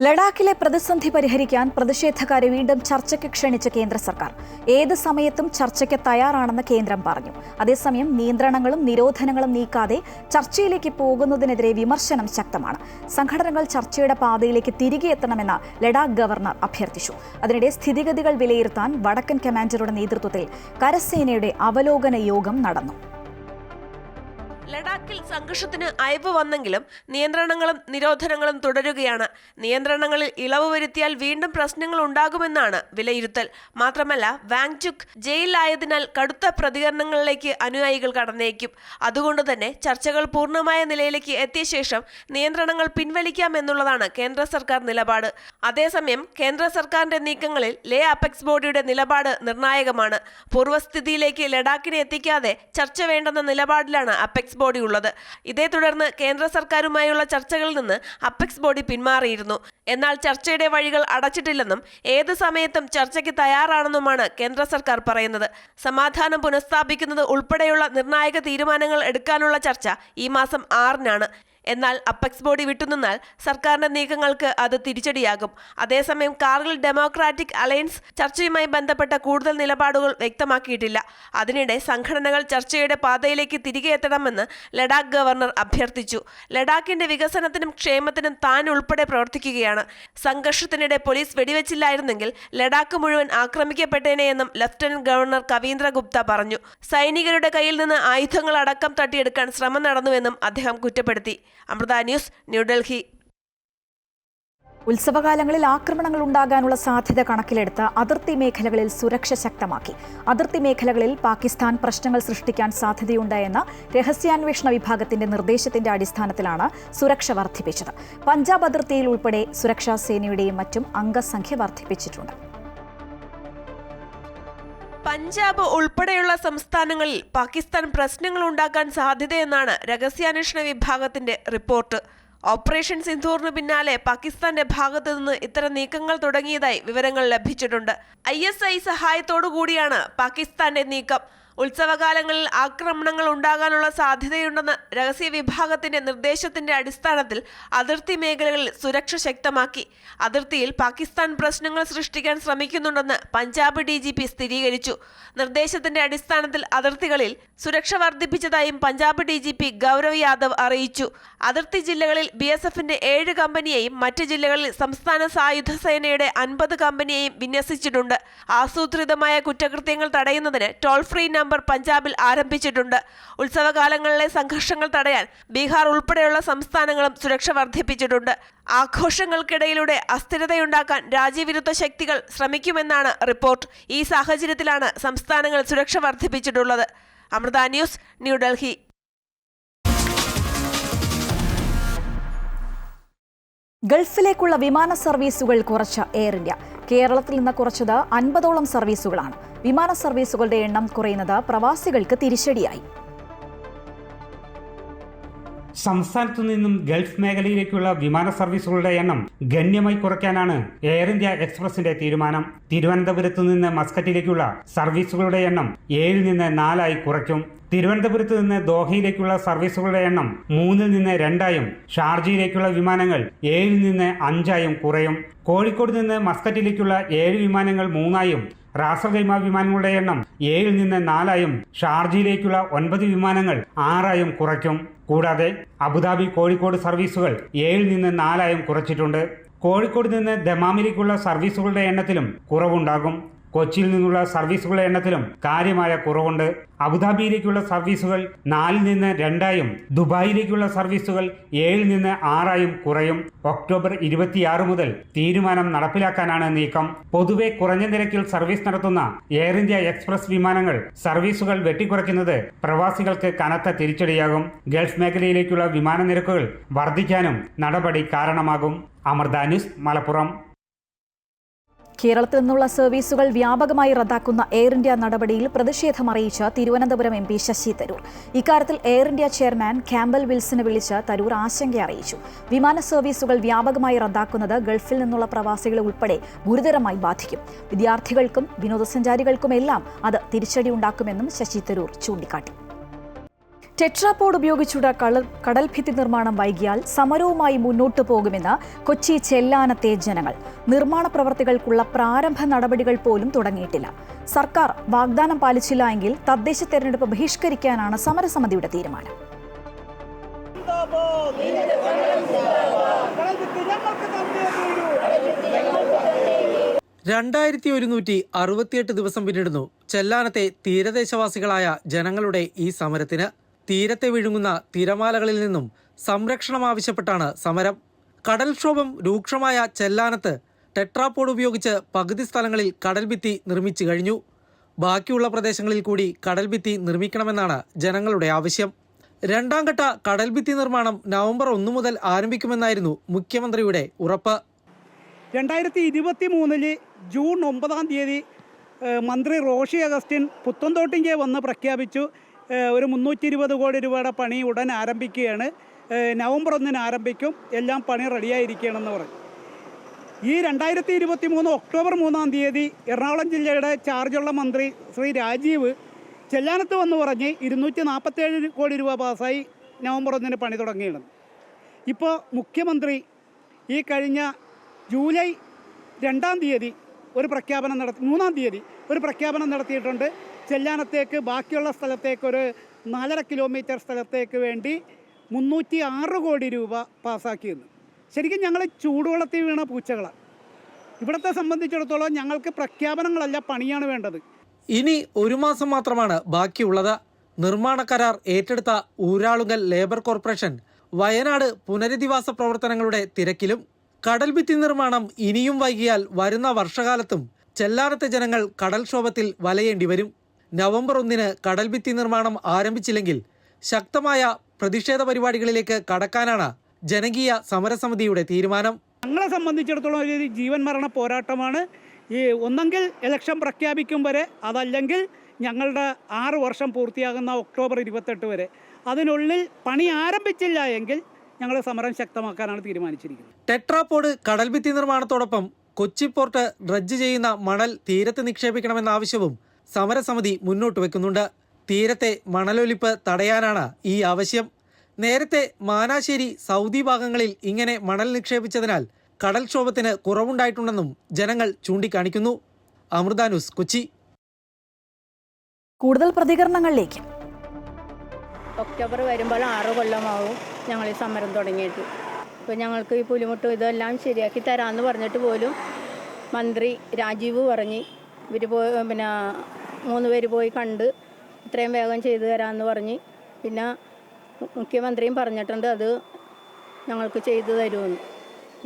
ലഡാക്കിലെ പ്രതിസന്ധി പരിഹരിക്കാൻ പ്രതിഷേധക്കാരെ വീണ്ടും ചർച്ചയ്ക്ക് ക്ഷണിച്ച കേന്ദ്ര സർക്കാർ ഏത് സമയത്തും ചർച്ചയ്ക്ക് തയ്യാറാണെന്ന് കേന്ദ്രം പറഞ്ഞു. അതേസമയം നിയന്ത്രണങ്ങളും നിരോധനങ്ങളും നീക്കാതെ ചർച്ചയിലേക്ക് പോകുന്നതിനെതിരെ വിമർശനം ശക്തമാണ്. സംഘടനകൾ ചർച്ചയുടെ പാതയിലേക്ക് തിരികെ എത്തണമെന്ന് ലഡാക്ക് ഗവർണർ അഭ്യർത്ഥിച്ചു. അതിനിടെ സ്ഥിതിഗതികൾ വിലയിരുത്താൻ വടക്കൻ കമാൻഡറുടെ നേതൃത്വത്തിൽ കരസേനയുടെ അവലോകന യോഗം നടന്നു. ലഡാക്കിൽ സംഘർഷത്തിന് അയവ് വന്നെങ്കിലും നിയന്ത്രണങ്ങളും നിരോധനങ്ങളും തുടരുകയാണ്. നിയന്ത്രണങ്ങളിൽ ഇളവ് വരുത്തിയാൽ വീണ്ടും പ്രശ്നങ്ങൾ ഉണ്ടാകുമെന്നാണ് വിലയിരുത്തൽ. മാത്രമല്ല, വാങ്ചുക് ജയിലിലായതിനാൽ കടുത്ത പ്രതികരണങ്ങളിലേക്ക് അനുയായികൾ കടന്നേക്കും. അതുകൊണ്ട് തന്നെ ചർച്ചകൾ പൂർണ്ണമായ നിലയിലേക്ക് എത്തിയ ശേഷം നിയന്ത്രണങ്ങൾ പിൻവലിക്കാമെന്നുള്ളതാണ് കേന്ദ്ര സർക്കാർ നിലപാട്. അതേസമയം കേന്ദ്ര സർക്കാരിന്റെ നീക്കങ്ങളിൽ ലേ അപെക്സ് ബോഡിയുടെ നിലപാട് നിർണായകമാണ്. പൂർവ്വസ്ഥിതിയിലേക്ക് ലഡാക്കിനെ എത്തിക്കാതെ ചർച്ച വേണ്ടെന്ന നിലപാടിലാണ് അപെക്സ് ബോഡി ഉള്ളത്. ഇതേ തുടർന്ന് കേന്ദ്ര സർക്കാരുമായുള്ള ചർച്ചകളിൽ നിന്ന് അപെക്സ് ബോഡി പിന്മാറിയിരുന്നു. എന്നാൽ ചർച്ചയുടെ വഴികൾ അടച്ചിട്ടില്ലെന്നും ഏത് സമയത്തും ചർച്ചയ്ക്ക് തയ്യാറാണെന്നുമാണ് കേന്ദ്ര സർക്കാർ പറയുന്നത്. സമാധാനം പുനഃസ്ഥാപിക്കുന്നത് ഉൾപ്പെടെയുള്ള നിർണായക തീരുമാനങ്ങൾ എടുക്കാനുള്ള ചർച്ച ഈ മാസം 6-നാണ്. എന്നാൽ അപെക്സ് ബോഡി വിട്ടുനിന്നാൽ സർക്കാരിന്റെ നീക്കങ്ങൾക്ക് അത് തിരിച്ചടിയാകും. അതേസമയം കാർഗിൽ ഡെമോക്രാറ്റിക് അലയൻസ് ചർച്ചയുമായി ബന്ധപ്പെട്ട കൂടുതൽ നിലപാടുകൾ വ്യക്തമാക്കിയിട്ടില്ല. അതിനിടെ സംഘടനകൾ ചർച്ചയുടെ പാതയിലേക്ക് തിരികെ എത്തണമെന്ന് ലഡാക്ക് ഗവർണർ അഭ്യർത്ഥിച്ചു. ലഡാക്കിന്റെ വികസനത്തിനും ക്ഷേമത്തിനും താൻ ഉൾപ്പെടെ പ്രവർത്തിക്കുകയാണ്. സംഘർഷത്തിനിടെ പോലീസ് വെടിവെച്ചില്ലായിരുന്നെങ്കിൽ ലഡാക്ക് മുഴുവൻ ആക്രമിക്കപ്പെട്ടേനെയെന്നും ലഫ്റ്റനന്റ് ഗവർണർ കവീന്ദ്ര ഗുപ്ത പറഞ്ഞു. സൈനികരുടെ കയ്യിൽ നിന്ന് ആയുധങ്ങൾ അടക്കം തട്ടിയെടുക്കാൻ ശ്രമം നടന്നുവെന്നും അദ്ദേഹം കുറ്റപ്പെടുത്തി. അമൃത ന്യൂസ്, ന്യൂഡൽഹി. ഉത്സവകാലങ്ങളിൽ ആക്രമണങ്ങൾ ഉണ്ടാകാനുള്ള സാധ്യത കണക്കിലെടുത്ത് അതിർത്തി മേഖലകളിൽ സുരക്ഷ ശക്തമാക്കി. അതിർത്തി മേഖലകളിൽ പാകിസ്ഥാൻ പ്രശ്നങ്ങൾ സൃഷ്ടിക്കാൻ സാധ്യതയുണ്ട് എന്ന രഹസ്യാന്വേഷണ വിഭാഗത്തിന്റെ നിർദ്ദേശത്തിന്റെ അടിസ്ഥാനത്തിലാണ് സുരക്ഷ വർദ്ധിപ്പിച്ചത്. പഞ്ചാബ് അതിർത്തിയിൽ ഉൾപ്പെടെ സുരക്ഷാ സേനയുടെയും മറ്റും അംഗസംഖ്യ വർദ്ധിപ്പിച്ചിട്ടുണ്ട്. പഞ്ചാബ് ഉൾപ്പെടെയുള്ള സംസ്ഥാനങ്ങളിൽ പാകിസ്ഥാൻ പ്രശ്നങ്ങൾ ഉണ്ടാക്കാൻ സാധ്യതയെന്നാണ് രഹസ്യാന്വേഷണ വിഭാഗത്തിന്റെ റിപ്പോർട്ട്. ഓപ്പറേഷൻ സിന്ധൂറിന് പിന്നാലെ പാകിസ്ഥാന്റെ ഭാഗത്തു നിന്ന് ഇത്തരം നീക്കങ്ങൾ തുടങ്ങിയതായി വിവരങ്ങൾ ലഭിച്ചിട്ടുണ്ട്. ISI സഹായത്തോടുകൂടിയാണ് പാകിസ്ഥാന്റെ നീക്കം. ഉത്സവകാലങ്ങളിൽ ആക്രമണങ്ങൾ ഉണ്ടാകാനുള്ള സാധ്യതയുണ്ടെന്ന രഹസ്യ വിഭാഗത്തിന്റെ നിർദ്ദേശത്തിന്റെ അടിസ്ഥാനത്തിൽ അതിർത്തി മേഖലകളിൽ സുരക്ഷ ശക്തമാക്കി. അതിർത്തിയിൽ പാകിസ്ഥാൻ പ്രശ്നങ്ങൾ സൃഷ്ടിക്കാൻ ശ്രമിക്കുന്നുണ്ടെന്ന് പഞ്ചാബ് DGP സ്ഥിരീകരിച്ചു. നിർദ്ദേശത്തിന്റെ അടിസ്ഥാനത്തിൽ അതിർത്തികളിൽ സുരക്ഷ വർദ്ധിപ്പിച്ചതായും പഞ്ചാബ് DGP ഗൗരവ് യാദവ് അറിയിച്ചു. അതിർത്തി ജില്ലകളിൽ BSFന്റെ 7 കമ്പനിയെയും മറ്റ് ജില്ലകളിൽ സംസ്ഥാന സായുധ സേനയുടെ 50 കമ്പനിയെയും വിന്യസിച്ചിട്ടുണ്ട്. ആസൂത്രിതമായ കുറ്റകൃത്യങ്ങൾ തടയുന്നതിന് ടോൾ ഫ്രീ നമ്പർ പഞ്ചാബിൽ ആരംഭിച്ചിട്ടുണ്ട്. ഉത്സവകാലങ്ങളിലെ സംഘർഷങ്ങൾ തടയാൻ ബീഹാർ ഉൾപ്പെടെയുള്ള സംസ്ഥാനങ്ങളും സുരക്ഷ വർദ്ധിപ്പിച്ചിട്ടുണ്ട്. ആഘോഷങ്ങൾക്കിടയിലൂടെ അസ്ഥിരതയുണ്ടാക്കാൻ രാജ്യവിരുദ്ധ ശക്തികൾ ശ്രമിക്കുമെന്നാണ് റിപ്പോർട്ട്. ഈ സാഹചര്യത്തിലാണ് സംസ്ഥാനങ്ങൾ സുരക്ഷ വർദ്ധിപ്പിച്ചിട്ടുള്ളത്. അമൃത ന്യൂസ്, ന്യൂഡൽഹി. ഗൾഫിലേക്കുള്ള വിമാന സർവീസുകൾ കുറച്ച എയർ ഇന്ത്യ. കേരളത്തിൽ നിന്ന് കുറച്ചത് 50ഓളം സർവീസുകളാണ്. വിമാന സർവീസുകളുടെ എണ്ണം കുറയുന്നത് പ്രവാസികൾക്ക് തിരിച്ചടിയായി. സംസ്ഥാനത്തു നിന്നും ഗൾഫ് മേഖലയിലേക്കുള്ള വിമാന സർവീസുകളുടെ എണ്ണം ഗണ്യമായി കുറയ്ക്കാനാണ് എയർ ഇന്ത്യ എക്സ്പ്രസിന്റെ തീരുമാനം. തിരുവനന്തപുരത്ത് നിന്ന് മസ്കറ്റിലേക്കുള്ള സർവീസുകളുടെ എണ്ണം 7 നിന്ന് 4 കുറയ്ക്കും. തിരുവനന്തപുരത്ത് നിന്ന് ദോഹയിലേക്കുള്ള സർവീസുകളുടെ എണ്ണം 3 നിന്ന് 2 ഷാർജയിലേക്കുള്ള വിമാനങ്ങൾ 7 നിന്ന് 5 കുറയും. കോഴിക്കോട് നിന്ന് മസ്കറ്റിലേക്കുള്ള 7 വിമാനങ്ങൾ 3 റാസൽഖൈമ വിമാനങ്ങളുടെ എണ്ണം 7 നിന്ന് 4 ഷാർജയിലേക്കുള്ള 9 വിമാനങ്ങൾ 6 കുറയ്ക്കും. കൂടാതെ അബുദാബി കോഴിക്കോട് സർവീസുകൾ 7 നിന്ന് 4 കുറച്ചിട്ടുണ്ട്. കോഴിക്കോട് നിന്ന് ദമാമിലേക്കുള്ള സർവീസുകളുടെ എണ്ണത്തിലും കുറവുണ്ടാകും. കൊച്ചിയിൽ നിന്നുള്ള സർവീസുകളുടെ എണ്ണത്തിലും കാര്യമായ കുറവുണ്ട്. അബുദാബിയിലേക്കുള്ള സർവീസുകൾ 4 നിന്ന് 2 ദുബായിലേക്കുള്ള സർവീസുകൾ 7 നിന്ന് 6 കുറയും. ഒക്ടോബർ 26 മുതൽ തീരുമാനം നടപ്പിലാക്കാനാണ് നീക്കം. പൊതുവെ കുറഞ്ഞ നിരക്കിൽ സർവീസ് നടത്തുന്ന എയർ ഇന്ത്യ എക്സ്പ്രസ് വിമാനങ്ങൾ സർവീസുകൾ വെട്ടിക്കുറയ്ക്കുന്നത് പ്രവാസികൾക്ക് കനത്ത തിരിച്ചടിയാകും. ഗൾഫ് മേഖലയിലേക്കുള്ള വിമാന നിരക്കുകൾ വർദ്ധിക്കാനും നടപടി കാരണമാകും. അമൃത ന്യൂസ്, മലപ്പുറം. കേരളത്തിൽ നിന്നുള്ള സർവീസുകൾ വ്യാപകമായി റദ്ദാക്കുന്ന എയർ ഇന്ത്യ നടപടിയിൽ പ്രതിഷേധമറിയിച്ച തിരുവനന്തപുരം MP ശശി തരൂർ. ഇക്കാര്യത്തിൽ എയർ ഇന്ത്യ ചെയർമാൻ ക്യാമ്പൽ വിൽസനെ വിളിച്ച് തരൂർ ആശങ്ക അറിയിച്ചു. വിമാന സർവീസുകൾ വ്യാപകമായി റദ്ദാക്കുന്നത് ഗൾഫിൽ നിന്നുള്ള പ്രവാസികളെ ഉൾപ്പെടെ ഗുരുതരമായി ബാധിക്കും. വിദ്യാർത്ഥികൾക്കും വിനോദസഞ്ചാരികൾക്കുമെല്ലാം അത് തിരിച്ചടിയുണ്ടാക്കുമെന്നും ശശി തരൂർ ചൂണ്ടിക്കാട്ടി. ടെട്രാപോഡ് ഉപയോഗിച്ചുള്ള കടൽഭിത്തി നിർമ്മാണം വൈകിയാൽ സമരവുമായി മുന്നോട്ടു പോകുമെന്ന് കൊച്ചി ചെല്ലാനത്തെ ജനങ്ങൾ. നിർമ്മാണ പ്രവർത്തികൾക്കുള്ള പ്രാരംഭ നടപടികൾ പോലും തുടങ്ങിയിട്ടില്ല. സർക്കാർ വാഗ്ദാനം പാലിച്ചില്ല എങ്കിൽ തദ്ദേശ തെരഞ്ഞെടുപ്പ് ബഹിഷ്കരിക്കാനാണ് സമരസമിതിയുടെ തീരുമാനം. 2168 ദിവസം പിന്നിടുന്നു ചെല്ലാനത്തെ തീരദേശവാസികളായ ജനങ്ങളുടെ ഈ സമരത്തിന്. തീരത്തെ വിഴുങ്ങുന്ന തിരമാലകളിൽ നിന്നും സംരക്ഷണം ആവശ്യപ്പെട്ടാണ് സമരം. കടൽക്ഷോഭം രൂക്ഷമായ ചെല്ലാനത്ത് ടെട്രാപോഡ് ഉപയോഗിച്ച് പകുതി സ്ഥലങ്ങളിൽ കടൽഭിത്തി നിർമ്മിച്ചു കഴിഞ്ഞു. ബാക്കിയുള്ള പ്രദേശങ്ങളിൽ കൂടി കടൽഭിത്തി നിർമ്മിക്കണമെന്നാണ് ജനങ്ങളുടെ ആവശ്യം. രണ്ടാം ഘട്ട കടൽഭിത്തി നിർമ്മാണം നവംബർ 1 മുതൽ ആരംഭിക്കുമെന്നായിരുന്നു മുഖ്യമന്ത്രിയുടെ ഉറപ്പ്. 2023 ജൂൺ 9 മന്ത്രി റോഷി അഗസ്റ്റിൻ പുത്തൻതോട്ടിങ്കെ വന്ന് പ്രഖ്യാപിച്ചു ഒരു 320 കോടി രൂപയുടെ പണി ഉടൻ ആരംഭിക്കുകയാണ്, നവംബർ 1 ആരംഭിക്കും, എല്ലാം പണി റെഡിയായിരിക്കുകയാണെന്ന് പറഞ്ഞു. ഈ 2023 ഒക്ടോബർ 3 എറണാകുളം ജില്ലയുടെ ചാർജുള്ള മന്ത്രി ശ്രീ രാജീവ് ചെല്ലാനത്ത് വന്ന് പറഞ്ഞ് 247 കോടി രൂപ പാസ്സായി നവംബർ 1 പണി തുടങ്ങിയാണ്. ഇപ്പോൾ മുഖ്യമന്ത്രി ഈ കഴിഞ്ഞ ജൂലൈ 2 ഒരു പ്രഖ്യാപനം 3 ഒരു പ്രഖ്യാപനം നടത്തിയിട്ടുണ്ട്. ചെല്ലാനത്തേക്ക് ബാക്കിയുള്ള സ്ഥലത്തേക്ക് ഒരു 4.5 കിലോമീറ്റർ സ്ഥലത്തേക്ക് വേണ്ടി 306 കോടി രൂപ പാസ്സാക്കിയെന്ന്. ശരിക്കും ഞങ്ങൾ ചൂടുവെള്ളത്തിൽ വീണ പൂച്ചകളാണ്. ഇവിടത്തെ സംബന്ധിച്ചിടത്തോളം ഞങ്ങൾക്ക് പ്രഖ്യാപനങ്ങളല്ല, പണിയാണ് വേണ്ടത്. ഇനി 1 മാസം മാത്രമാണ് ബാക്കിയുള്ളത്. നിർമ്മാണ കരാർ ഏറ്റെടുത്ത ഊരാളുങ്കൽ ലേബർ കോർപ്പറേഷൻ വയനാട് പുനരധിവാസ പ്രവർത്തനങ്ങളുടെ തിരക്കിലും. കടൽഭിത്തി നിർമ്മാണം ഇനിയും വൈകിയാൽ വരുന്ന വർഷകാലത്തും ചെല്ലാനത്തെ ജനങ്ങൾ കടൽക്ഷോഭത്തിൽ വലയേണ്ടി വരും. നവംബർ 1 കടൽഭിത്തി നിർമ്മാണം ആരംഭിച്ചില്ലെങ്കിൽ ശക്തമായ പ്രതിഷേധ പരിപാടികളിലേക്ക് കടക്കാനാണ് ജനകീയ സമരസമിതിയുടെ തീരുമാനം. ഞങ്ങളെ സംബന്ധിച്ചിടത്തോളം ഒരു ജീവൻ മരണ പോരാട്ടമാണ്. ഈ ഒന്നെങ്കിൽ ഇലക്ഷൻ പ്രഖ്യാപിക്കും വരെ, അതല്ലെങ്കിൽ ഞങ്ങളുടെ 6 വർഷം പൂർത്തിയാകുന്ന ഒക്ടോബർ 28 വരെ, അതിനുള്ളിൽ പണി ആരംഭിച്ചില്ല എങ്കിൽ ഞങ്ങൾ സമരം ശക്തമാക്കാനാണ് തീരുമാനിച്ചിരിക്കുന്നത്. ടെട്രാപോഡ് കടൽഭിത്തി നിർമ്മാണത്തോടൊപ്പം കൊച്ചി പോർട്ട് ഡ്രഡ്ജ് ചെയ്യുന്ന മണൽ തീരത്ത് നിക്ഷേപിക്കണമെന്ന ആവശ്യവും സമരസമിതി മുന്നോട്ട് വെക്കുന്നുണ്ട്. തീരത്തെ മണലൊലിപ്പ് തടയാനാണ് ഈ ആവശ്യം. നേരത്തെ മാനാശ്ശേരി, സൗദി ഭാഗങ്ങളിൽ ഇങ്ങനെ മണൽ നിക്ഷേപിച്ചതിനാൽ കടൽക്ഷോഭത്തിന് കുറവുണ്ടായിട്ടുണ്ടെന്നും ജനങ്ങൾ ചൂണ്ടിക്കാണിക്കുന്നു. അമൃത ന്യൂസ്, കൊച്ചി. കൂടുതൽ പ്രതികരണങ്ങളിലേക്ക്. ഒക്ടോബർ വരുമ്പോൾ 6 കൊല്ലമാവും ഞങ്ങൾ ഈ സമരം തുടങ്ങിയിട്ട്. ഇപ്പോൾ ഞങ്ങൾക്ക് ഈ പുലിമുട്ടും ഇതെല്ലാം ശരിയാക്കി തരാമെന്ന് പറഞ്ഞിട്ട് പോലും മന്ത്രി രാജീവ് പറഞ്ഞ് ഇവർ പോയി 3 പേര് പോയി കണ്ട് ഇത്രയും വേഗം ചെയ്തു തരാമെന്ന് പറഞ്ഞ്, പിന്നെ മുഖ്യമന്ത്രിയും പറഞ്ഞിട്ടുണ്ട് അത് ഞങ്ങൾക്ക് ചെയ്തു തരുമെന്ന്.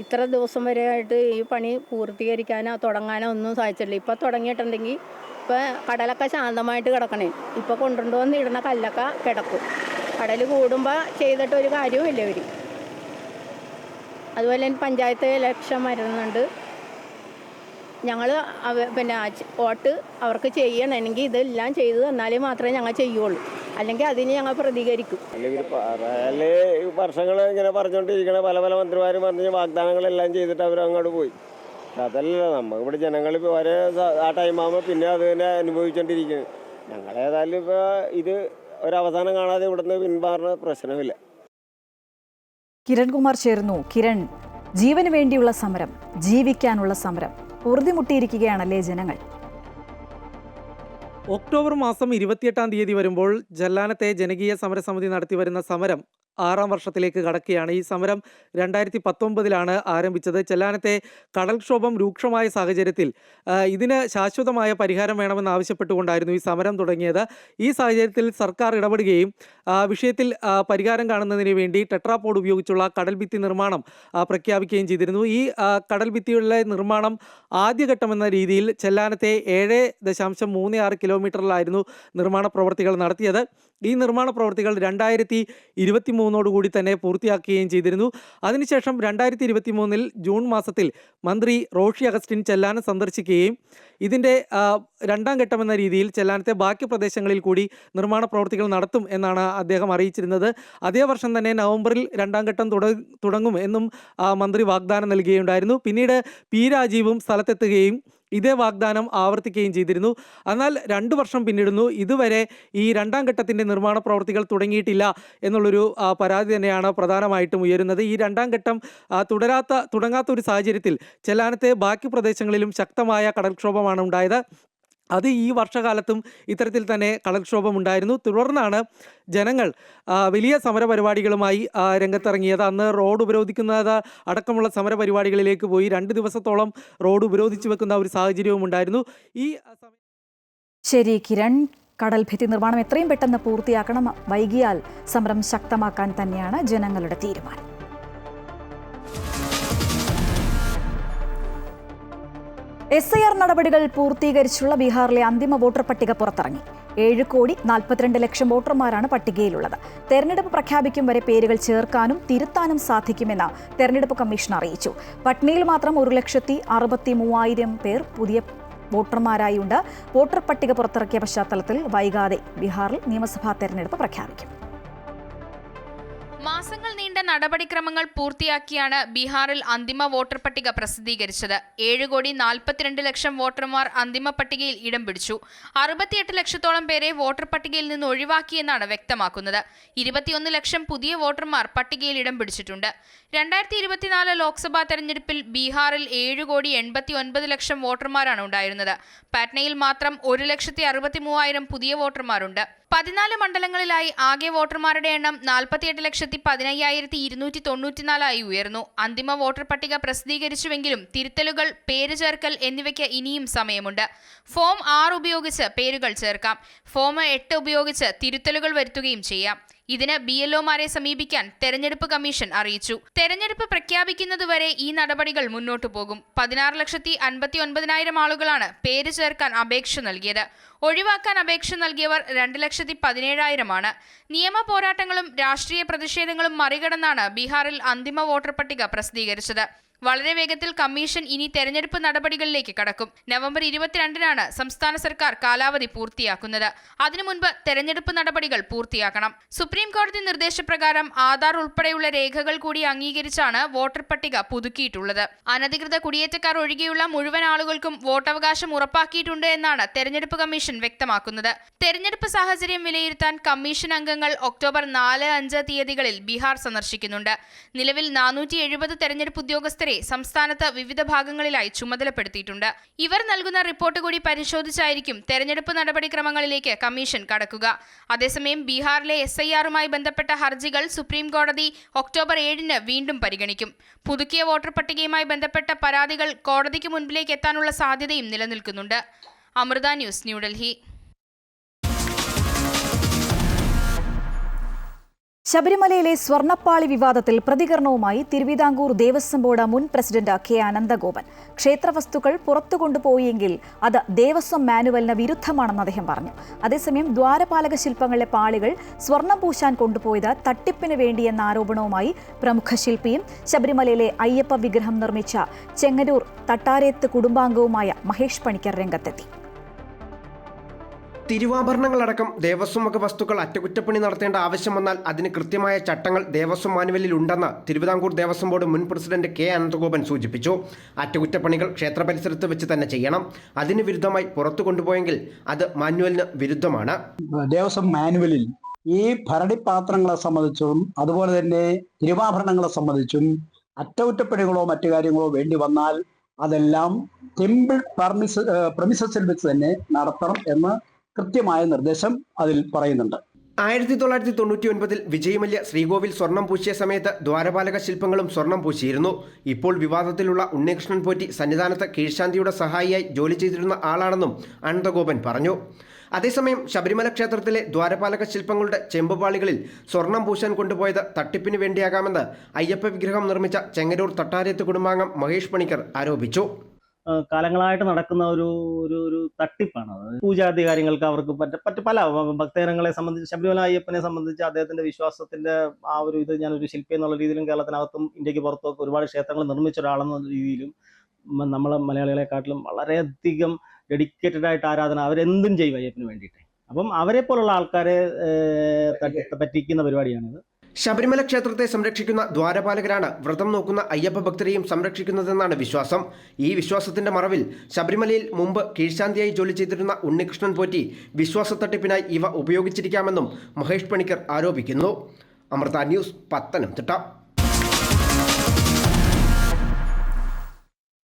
ഇത്ര ദിവസം വരെ ആയിട്ട് ഈ പണി പൂർത്തീകരിക്കാനോ തുടങ്ങാനോ ഒന്നും സാധിച്ചിട്ടില്ല. ഇപ്പോൾ തുടങ്ങിയിട്ടുണ്ടെങ്കിൽ ഇപ്പോൾ കടലൊക്കെ ശാന്തമായിട്ട് കിടക്കണേ. ഇപ്പോൾ കൊണ്ടുവന്ന് ഇടുന്ന കല്ലൊക്കെ കിടക്കും. കടൽ കൂടുമ്പോൾ ചെയ്തിട്ട് ഒരു കാര്യവുമില്ല ഇവർ. അതുപോലെ പഞ്ചായത്ത് ഇലക്ഷൻ വരുന്നുണ്ട്. ഞങ്ങൾ വോട്ട് അവർക്ക് ചെയ്യണമെങ്കിൽ ഇതെല്ലാം ചെയ്തു തന്നാലേ മാത്രമേ ഞങ്ങൾ ചെയ്യുള്ളൂ. അല്ലെങ്കിൽ അതിന് ഞങ്ങൾ പ്രതികരിക്കും. അല്ലെങ്കിൽ വർഷങ്ങൾ ഇങ്ങനെ പറഞ്ഞുകൊണ്ടിരിക്കണ പല പല മന്ത്രിമാരും പറഞ്ഞ വാഗ്ദാനങ്ങളെല്ലാം ചെയ്തിട്ട് അവർ അങ്ങോട്ട് പോയി. അതല്ല, നമുക്ക് ഇവിടെ ജനങ്ങൾ ഇപ്പോൾ വരെ ആ ടൈമാകുമ്പോൾ പിന്നെ അത് തന്നെ അനുഭവിച്ചുകൊണ്ടിരിക്കുന്നത്. ഞങ്ങളേതായാലും ഇപ്പോൾ ഇത് ഒരവസാനം കാണാതെ ഇവിടുന്ന് പിന്മാറുന്ന പ്രശ്നമില്ല. കിരൺകുമാർ ചേർന്നു. കിരൺ, ജീവന് വേണ്ടിയുള്ള സമരം, ജീവിക്കാനുള്ള സമരം, പൊറുതിമുട്ടിയിരിക്കുകയാണല്ലേ ജനങ്ങൾ? ഒക്ടോബർ മാസം 28-ാം തീയതി വരുമ്പോൾ ചെല്ലാനത്തെ ജനകീയ സമരസമിതി നടത്തിവരുന്ന സമരം 6ാം വർഷത്തിലേക്ക് കടക്കുകയാണ്. ഈ സമരം 2019 ആരംഭിച്ചത്. ചെല്ലാനത്തെ കടൽക്ഷോഭം രൂക്ഷമായ സാഹചര്യത്തിൽ ഇതിന് ശാശ്വതമായ പരിഹാരം വേണമെന്ന് ആവശ്യപ്പെട്ടുകൊണ്ടായിരുന്നു ഈ സമരം തുടങ്ങിയത്. ഈ സാഹചര്യത്തിൽ സർക്കാർ ഇടപെടുകയും വിഷയത്തിൽ പരിഹാരം കാണുന്നതിന് വേണ്ടി ടെട്രാപോഡ് ഉപയോഗിച്ചുള്ള കടൽഭിത്തി നിർമ്മാണം പ്രഖ്യാപിക്കുകയും ചെയ്തിരുന്നു. ഈ കടൽഭിത്തിയുടെ നിർമ്മാണം ആദ്യഘട്ടമെന്ന രീതിയിൽ ചെല്ലാനത്തെ 7.36 കിലോമീറ്ററിലായിരുന്നു നിർമ്മാണ പ്രവർത്തികൾ നടത്തിയത്. ഈ നിർമ്മാണ പ്രവർത്തികൾ 2023 തന്നെ പൂർത്തിയാക്കുകയും ചെയ്തിരുന്നു. അതിനുശേഷം 2023 ജൂൺ മാസത്തിൽ മന്ത്രി റോഷി അഗസ്റ്റിൻ ചെല്ലാനം സന്ദർശിക്കുകയും ഇതിൻ്റെ 2ാം ഘട്ടമെന്ന രീതിയിൽ ചെല്ലാനത്തെ ബാക്കി പ്രദേശങ്ങളിൽ കൂടി നിർമ്മാണ പ്രവർത്തികൾ നടത്തും എന്നാണ് അദ്ദേഹം അറിയിച്ചിരുന്നത്. അതേ വർഷം തന്നെ നവംബറിൽ 2ാം ഘട്ടം തുടങ്ങും എന്നും മന്ത്രി വാഗ്ദാനം നൽകുകയുണ്ടായിരുന്നു. പിന്നീട് പി രാജീവും സ്ഥലത്തെത്തുകയും ഇതേ വാഗ്ദാനം ആവർത്തിക്കുകയും ചെയ്തിരുന്നു. എന്നാൽ 2 വർഷം പിന്നിടുന്നു. ഇതുവരെ ഈ 2ാം ഘട്ടത്തിൻ്റെ നിർമ്മാണ പ്രവർത്തികൾ തുടങ്ങിയിട്ടില്ല എന്നുള്ളൊരു പരാതി തന്നെയാണ് പ്രധാനമായിട്ടും ഉയരുന്നത്. ഈ 2ാം ഘട്ടം തുടങ്ങാത്ത ഒരു സാഹചര്യത്തിൽ ചെല്ലാനത്തെ ബാക്കി പ്രദേശങ്ങളിലും ശക്തമായ കടൽക്ഷോഭമാണ് ഉണ്ടായത്. അത് ഈ വർഷകാലത്തും ഇത്തരത്തിൽ തന്നെ കടൽക്ഷോഭം ഉണ്ടായിരുന്നു. തുടർന്നാണ് ജനങ്ങൾ വലിയ സമരപരിപാടികളുമായി രംഗത്തിറങ്ങിയത്. അന്ന് റോഡ് ഉപരോധിക്കുന്നത് അടക്കമുള്ള സമരപരിപാടികളിലേക്ക് പോയി 2 ദിവസത്തോളം റോഡ് ഉപരോധിച്ചു വെക്കുന്ന ഒരു സാഹചര്യവും ഉണ്ടായിരുന്നു. ശരി കിരൺ, കടൽഭിത്തി നിർമ്മാണം എത്രയും പെട്ടെന്ന് പൂർത്തിയാക്കണം. വൈകിയാൽ സമരം ശക്തമാക്കാൻ തന്നെയാണ് ജനങ്ങളുടെ തീരുമാനം. SIR നടപടികൾ പൂർത്തീകരിച്ചുള്ള ബീഹാറിലെ അന്തിമ വോട്ടർ പട്ടിക പുറത്തിറങ്ങി. 7,42,00,000 വോട്ടർമാരാണ് പട്ടികയിലുള്ളത്. തെരഞ്ഞെടുപ്പ് പ്രഖ്യാപിക്കും വരെ പേരുകൾ ചേർക്കാനും തിരുത്താനും സാധിക്കുമെന്ന് തെരഞ്ഞെടുപ്പ് കമ്മീഷൻ അറിയിച്ചു. പട്നയിൽ മാത്രം 1,63,000 പേർ പുതിയ വോട്ടർമാരായുണ്ട്. വോട്ടർ പട്ടിക പുറത്തിറക്കിയ പശ്ചാത്തലത്തിൽ വൈകാതെ ബീഹാറിൽ നിയമസഭാ തെരഞ്ഞെടുപ്പ് പ്രഖ്യാപിക്കും. മാസങ്ങൾ നീണ്ട നടപടിക്രമങ്ങൾ പൂർത്തിയാക്കിയാണ് ബീഹാറിൽ അന്തിമ വോട്ടർ പട്ടിക പ്രസിദ്ധീകരിച്ചത്. 7,42,00,000 വോട്ടർമാർ അന്തിമ പട്ടികയിൽ ഇടം പിടിച്ചു. 68 ലക്ഷത്തോളം പേരെ വോട്ടർ പട്ടികയിൽ നിന്ന് ഒഴിവാക്കിയെന്നാണ് വ്യക്തമാക്കുന്നത്. 21 ലക്ഷം പുതിയ വോട്ടർമാർ പട്ടികയിൽ ഇടം പിടിച്ചിട്ടുണ്ട്. 2024 ലോക്സഭാ തെരഞ്ഞെടുപ്പിൽ ബീഹാറിൽ 7,89,00,000 വോട്ടർമാരാണ് ഉണ്ടായിരുന്നത്. പാറ്റ്നയിൽ മാത്രം 1,63,000 പുതിയ വോട്ടർമാരുണ്ട്. 14 മണ്ഡലങ്ങളിലായി ആകെ വോട്ടർമാരുടെ എണ്ണം 48,15,294 ഉയർന്നു. അന്തിമ വോട്ടർ പട്ടിക പ്രസിദ്ധീകരിച്ചുവെങ്കിലും തിരുത്തലുകൾ, പേര് ചേർക്കൽ എന്നിവയ്ക്ക് ഇനിയും സമയമുണ്ട്. ഫോം 6 ഉപയോഗിച്ച് പേരുകൾ ചേർക്കാം. ഫോം 8 ഉപയോഗിച്ച് തിരുത്തലുകൾ വരുത്തുകയും ചെയ്യാം. ഇതിന് BLOമാരെ സമീപിക്കാൻ തെരഞ്ഞെടുപ്പ് കമ്മീഷൻ അറിയിച്ചു. തെരഞ്ഞെടുപ്പ് പ്രഖ്യാപിക്കുന്നതുവരെ ഈ നടപടികൾ മുന്നോട്ടു പോകും. 16,59,000 ആളുകളാണ് പേര് ചേർക്കാൻ അപേക്ഷ നൽകിയത്. ഒഴിവാക്കാൻ അപേക്ഷ നൽകിയവർ 2,17,000 നിയമ പോരാട്ടങ്ങളും രാഷ്ട്രീയ പ്രതിഷേധങ്ങളും മറികടന്നാണ് ബീഹാറിൽ അന്തിമ വോട്ടർ പട്ടിക പ്രസിദ്ധീകരിച്ചത്. വളരെ വേഗത്തിൽ കമ്മീഷൻ ഇനി തെരഞ്ഞെടുപ്പ് നടപടികളിലേക്ക് കടക്കും. നവംബർ 22 സംസ്ഥാന സർക്കാർ കാലാവധി പൂർത്തിയാക്കുന്നത്. അതിനു മുൻപ് തെരഞ്ഞെടുപ്പ് നടപടികൾ പൂർത്തിയാക്കണം. സുപ്രീം കോടതി നിർദ്ദേശപ്രകാരം ആധാർ ഉൾപ്പെടെയുള്ള രേഖകൾ കൂടി അംഗീകരിച്ചാണ് വോട്ടർ പട്ടിക പുതുക്കിയിട്ടുള്ളത്. അനധികൃത കുടിയേറ്റക്കാർ ഒഴികെയുള്ള മുഴുവൻ ആളുകൾക്കും വോട്ടവകാശം ഉറപ്പാക്കിയിട്ടുണ്ട് എന്നാണ് തെരഞ്ഞെടുപ്പ് കമ്മീഷൻ വ്യക്തമാക്കുന്നത്. തെരഞ്ഞെടുപ്പ് സാഹചര്യം വിലയിരുത്താൻ കമ്മീഷൻ അംഗങ്ങൾ ഒക്ടോബർ 4-5 തീയതികളിൽ ബീഹാർ സന്ദർശിക്കുന്നുണ്ട്. നിലവിൽ 470 തെരഞ്ഞെടുപ്പ് ഉദ്യോഗസ്ഥരെ സംസ്ഥാനത്ത് വിവിധ ഭാഗങ്ങളിലായി ചുമതലപ്പെടുത്തിയിട്ടുണ്ട്. ഇവർ നൽകുന്ന റിപ്പോർട്ട് കൂടി പരിശോധിച്ചായിരിക്കും തെരഞ്ഞെടുപ്പ് നടപടിക്രമങ്ങളിലേക്ക് കമ്മീഷൻ കടക്കുക. അതേസമയം ബീഹാറിലെ SIRമായി ബന്ധപ്പെട്ട ഹർജികൾ സുപ്രീം കോടതി ഒക്ടോബർ 7 വീണ്ടും പരിഗണിക്കും. പുതുക്കിയ വോട്ടർ പട്ടികയുമായി ബന്ധപ്പെട്ട പരാതികൾ കോടതിക്ക് മുൻപിലേക്ക് എത്താനുള്ള സാധ്യതയും നിലനിൽക്കുന്നുണ്ട്. അമൃത ന്യൂസ്, ന്യൂഡൽഹി. ശബരിമലയിലെ സ്വർണ്ണപ്പാളി വിവാദത്തിൽ പ്രതികരണവുമായി തിരുവിതാംകൂർ ദേവസ്വം ബോർഡ് മുൻ പ്രസിഡന്റ് K. അനന്തഗോപൻ. ക്ഷേത്രവസ്തുക്കൾ പുറത്തു കൊണ്ടുപോയെങ്കിൽ അത് ദേവസ്വം മാനുവലിന് വിരുദ്ധമാണെന്ന് അദ്ദേഹം പറഞ്ഞു. അതേസമയം ദ്വാരപാലക ശില്പങ്ങളിലെ പാളികൾ സ്വർണം പൂശാൻ കൊണ്ടുപോയത് തട്ടിപ്പിന് വേണ്ടിയെന്ന ആരോപണവുമായി പ്രമുഖ ശില്പിയും ശബരിമലയിലെ അയ്യപ്പ വിഗ്രഹം നിർമ്മിച്ച ചെങ്ങന്നൂർ തട്ടാരേത്ത് കുടുംബാംഗവുമായ മഹേഷ് പണിക്കർ രംഗത്തെത്തി. തിരുവാഭരണങ്ങളടക്കം ദേവസ്വം വക വസ്തുക്കൾ അറ്റകുറ്റപ്പണി നടത്തേണ്ട ആവശ്യം വന്നാൽ അതിന് കൃത്യമായ ചട്ടങ്ങൾ ദേവസ്വം മാനുവലിൽ ഉണ്ടെന്ന് തിരുവിതാംകൂർ ദേവസ്വം ബോർഡ് മുൻ പ്രസിഡന്റ് കെ അനന്തഗോപൻ സൂചിപ്പിച്ചു. അറ്റകുറ്റപ്പണികൾ ക്ഷേത്ര പരിസരത്ത് വെച്ച് തന്നെ ചെയ്യണം. അതിന് വിരുദ്ധമായി പുറത്തു കൊണ്ടുപോയെങ്കിൽ അത് മാനുവലിന് വിരുദ്ധമാണ്. ദേവസ്വം മാനുവലിൽ ഈ ഭരണിപാത്രങ്ങളെ സംബന്ധിച്ചും അതുപോലെ തന്നെ തിരുവാഭരണങ്ങളെ സംബന്ധിച്ചും അറ്റകുറ്റപ്പണികളോ മറ്റു കാര്യങ്ങളോ വേണ്ടി വന്നാൽ അതെല്ലാം ടെമ്പിൾ പ്രമിസസിൽ വെച്ച് തന്നെ നടത്തണം എന്ന് കൃത്യമായ നിർദ്ദേശം അതിൽ പറയുന്നുണ്ട്. 1999 വിജയമല്യ ശ്രീകോവിൽ സ്വർണം പൂശിയ സമയത്ത് ദ്വാരപാലക ശില്പങ്ങളും സ്വർണം പൂശിയിരുന്നു. ഇപ്പോൾ വിവാദത്തിലുള്ള ഉണ്ണികൃഷ്ണൻ പോറ്റി സന്നിധാനത്ത് കീഴ്ശാന്തിയുടെ സഹായിയായി ജോലി ചെയ്തിരുന്ന ആളാണെന്നും അനന്തഗോപൻ പറഞ്ഞു. അതേസമയം ശബരിമല ക്ഷേത്രത്തിലെ ദ്വാരപാലക ശില്പങ്ങളുടെ ചെമ്പുപാളികളിൽ സ്വർണം പൂശാൻ കൊണ്ടുപോയത് തട്ടിപ്പിന് വേണ്ടിയാകാമെന്ന് അയ്യപ്പ വിഗ്രഹം നിർമ്മിച്ച ചെങ്ങന്നൂർ തട്ടാരത്ത് കുടുംബാംഗം മഹേഷ് പണിക്കർ ആരോപിച്ചു. കാലങ്ങളായിട്ട് നടക്കുന്ന ഒരു തട്ടിപ്പാണ് അത്. പൂജാതി കാര്യങ്ങൾക്ക് അവർക്ക് മറ്റ് പല ഭക്തജനങ്ങളെ സംബന്ധിച്ച് ശബരിമല അയ്യപ്പനെ സംബന്ധിച്ച് അദ്ദേഹത്തിന്റെ വിശ്വാസത്തിന്റെ ആ ഒരു ഇത് ഞാനൊരു ശില്പി എന്നുള്ള രീതിയിലും കേരളത്തിനകത്തും ഇന്ത്യക്ക് പുറത്തുമൊക്കെ ഒരുപാട് ക്ഷേത്രങ്ങൾ നിർമ്മിച്ച ഒരാളെന്ന രീതിയിലും നമ്മളെ മലയാളികളെക്കാട്ടിലും വളരെയധികം ഡെഡിക്കേറ്റഡ് ആയിട്ട് ആരാധന അവരെന്തും ചെയ്യും അയ്യപ്പന് വേണ്ടിയിട്ട്. അപ്പം അവരെ പോലുള്ള ആൾക്കാരെ പറ്റിക്കുന്ന പരിപാടിയാണിത്. ശബരിമല ക്ഷേത്രത്തെ സംരക്ഷിക്കുന്ന ദ്വാരപാലകരാണ് വ്രതം നോക്കുന്ന അയ്യപ്പ ഭക്തരെയും സംരക്ഷിക്കുന്നതെന്നാണ് വിശ്വാസം. ഈ വിശ്വാസത്തിന്റെ മറവിൽ ശബരിമലയിൽ മുമ്പ് കീഴ്ശാന്തിയായി ജോലി ചെയ്തിരുന്ന ഉണ്ണികൃഷ്ണൻ പോറ്റി വിശ്വാസ തട്ടിപ്പിനായി ഇവ ഉപയോഗിച്ചിരിക്കാമെന്നും മഹേഷ് പണിക്കർ ആരോപിക്കുന്നു. അമൃത ന്യൂസ്, പത്തനംതിട്ട.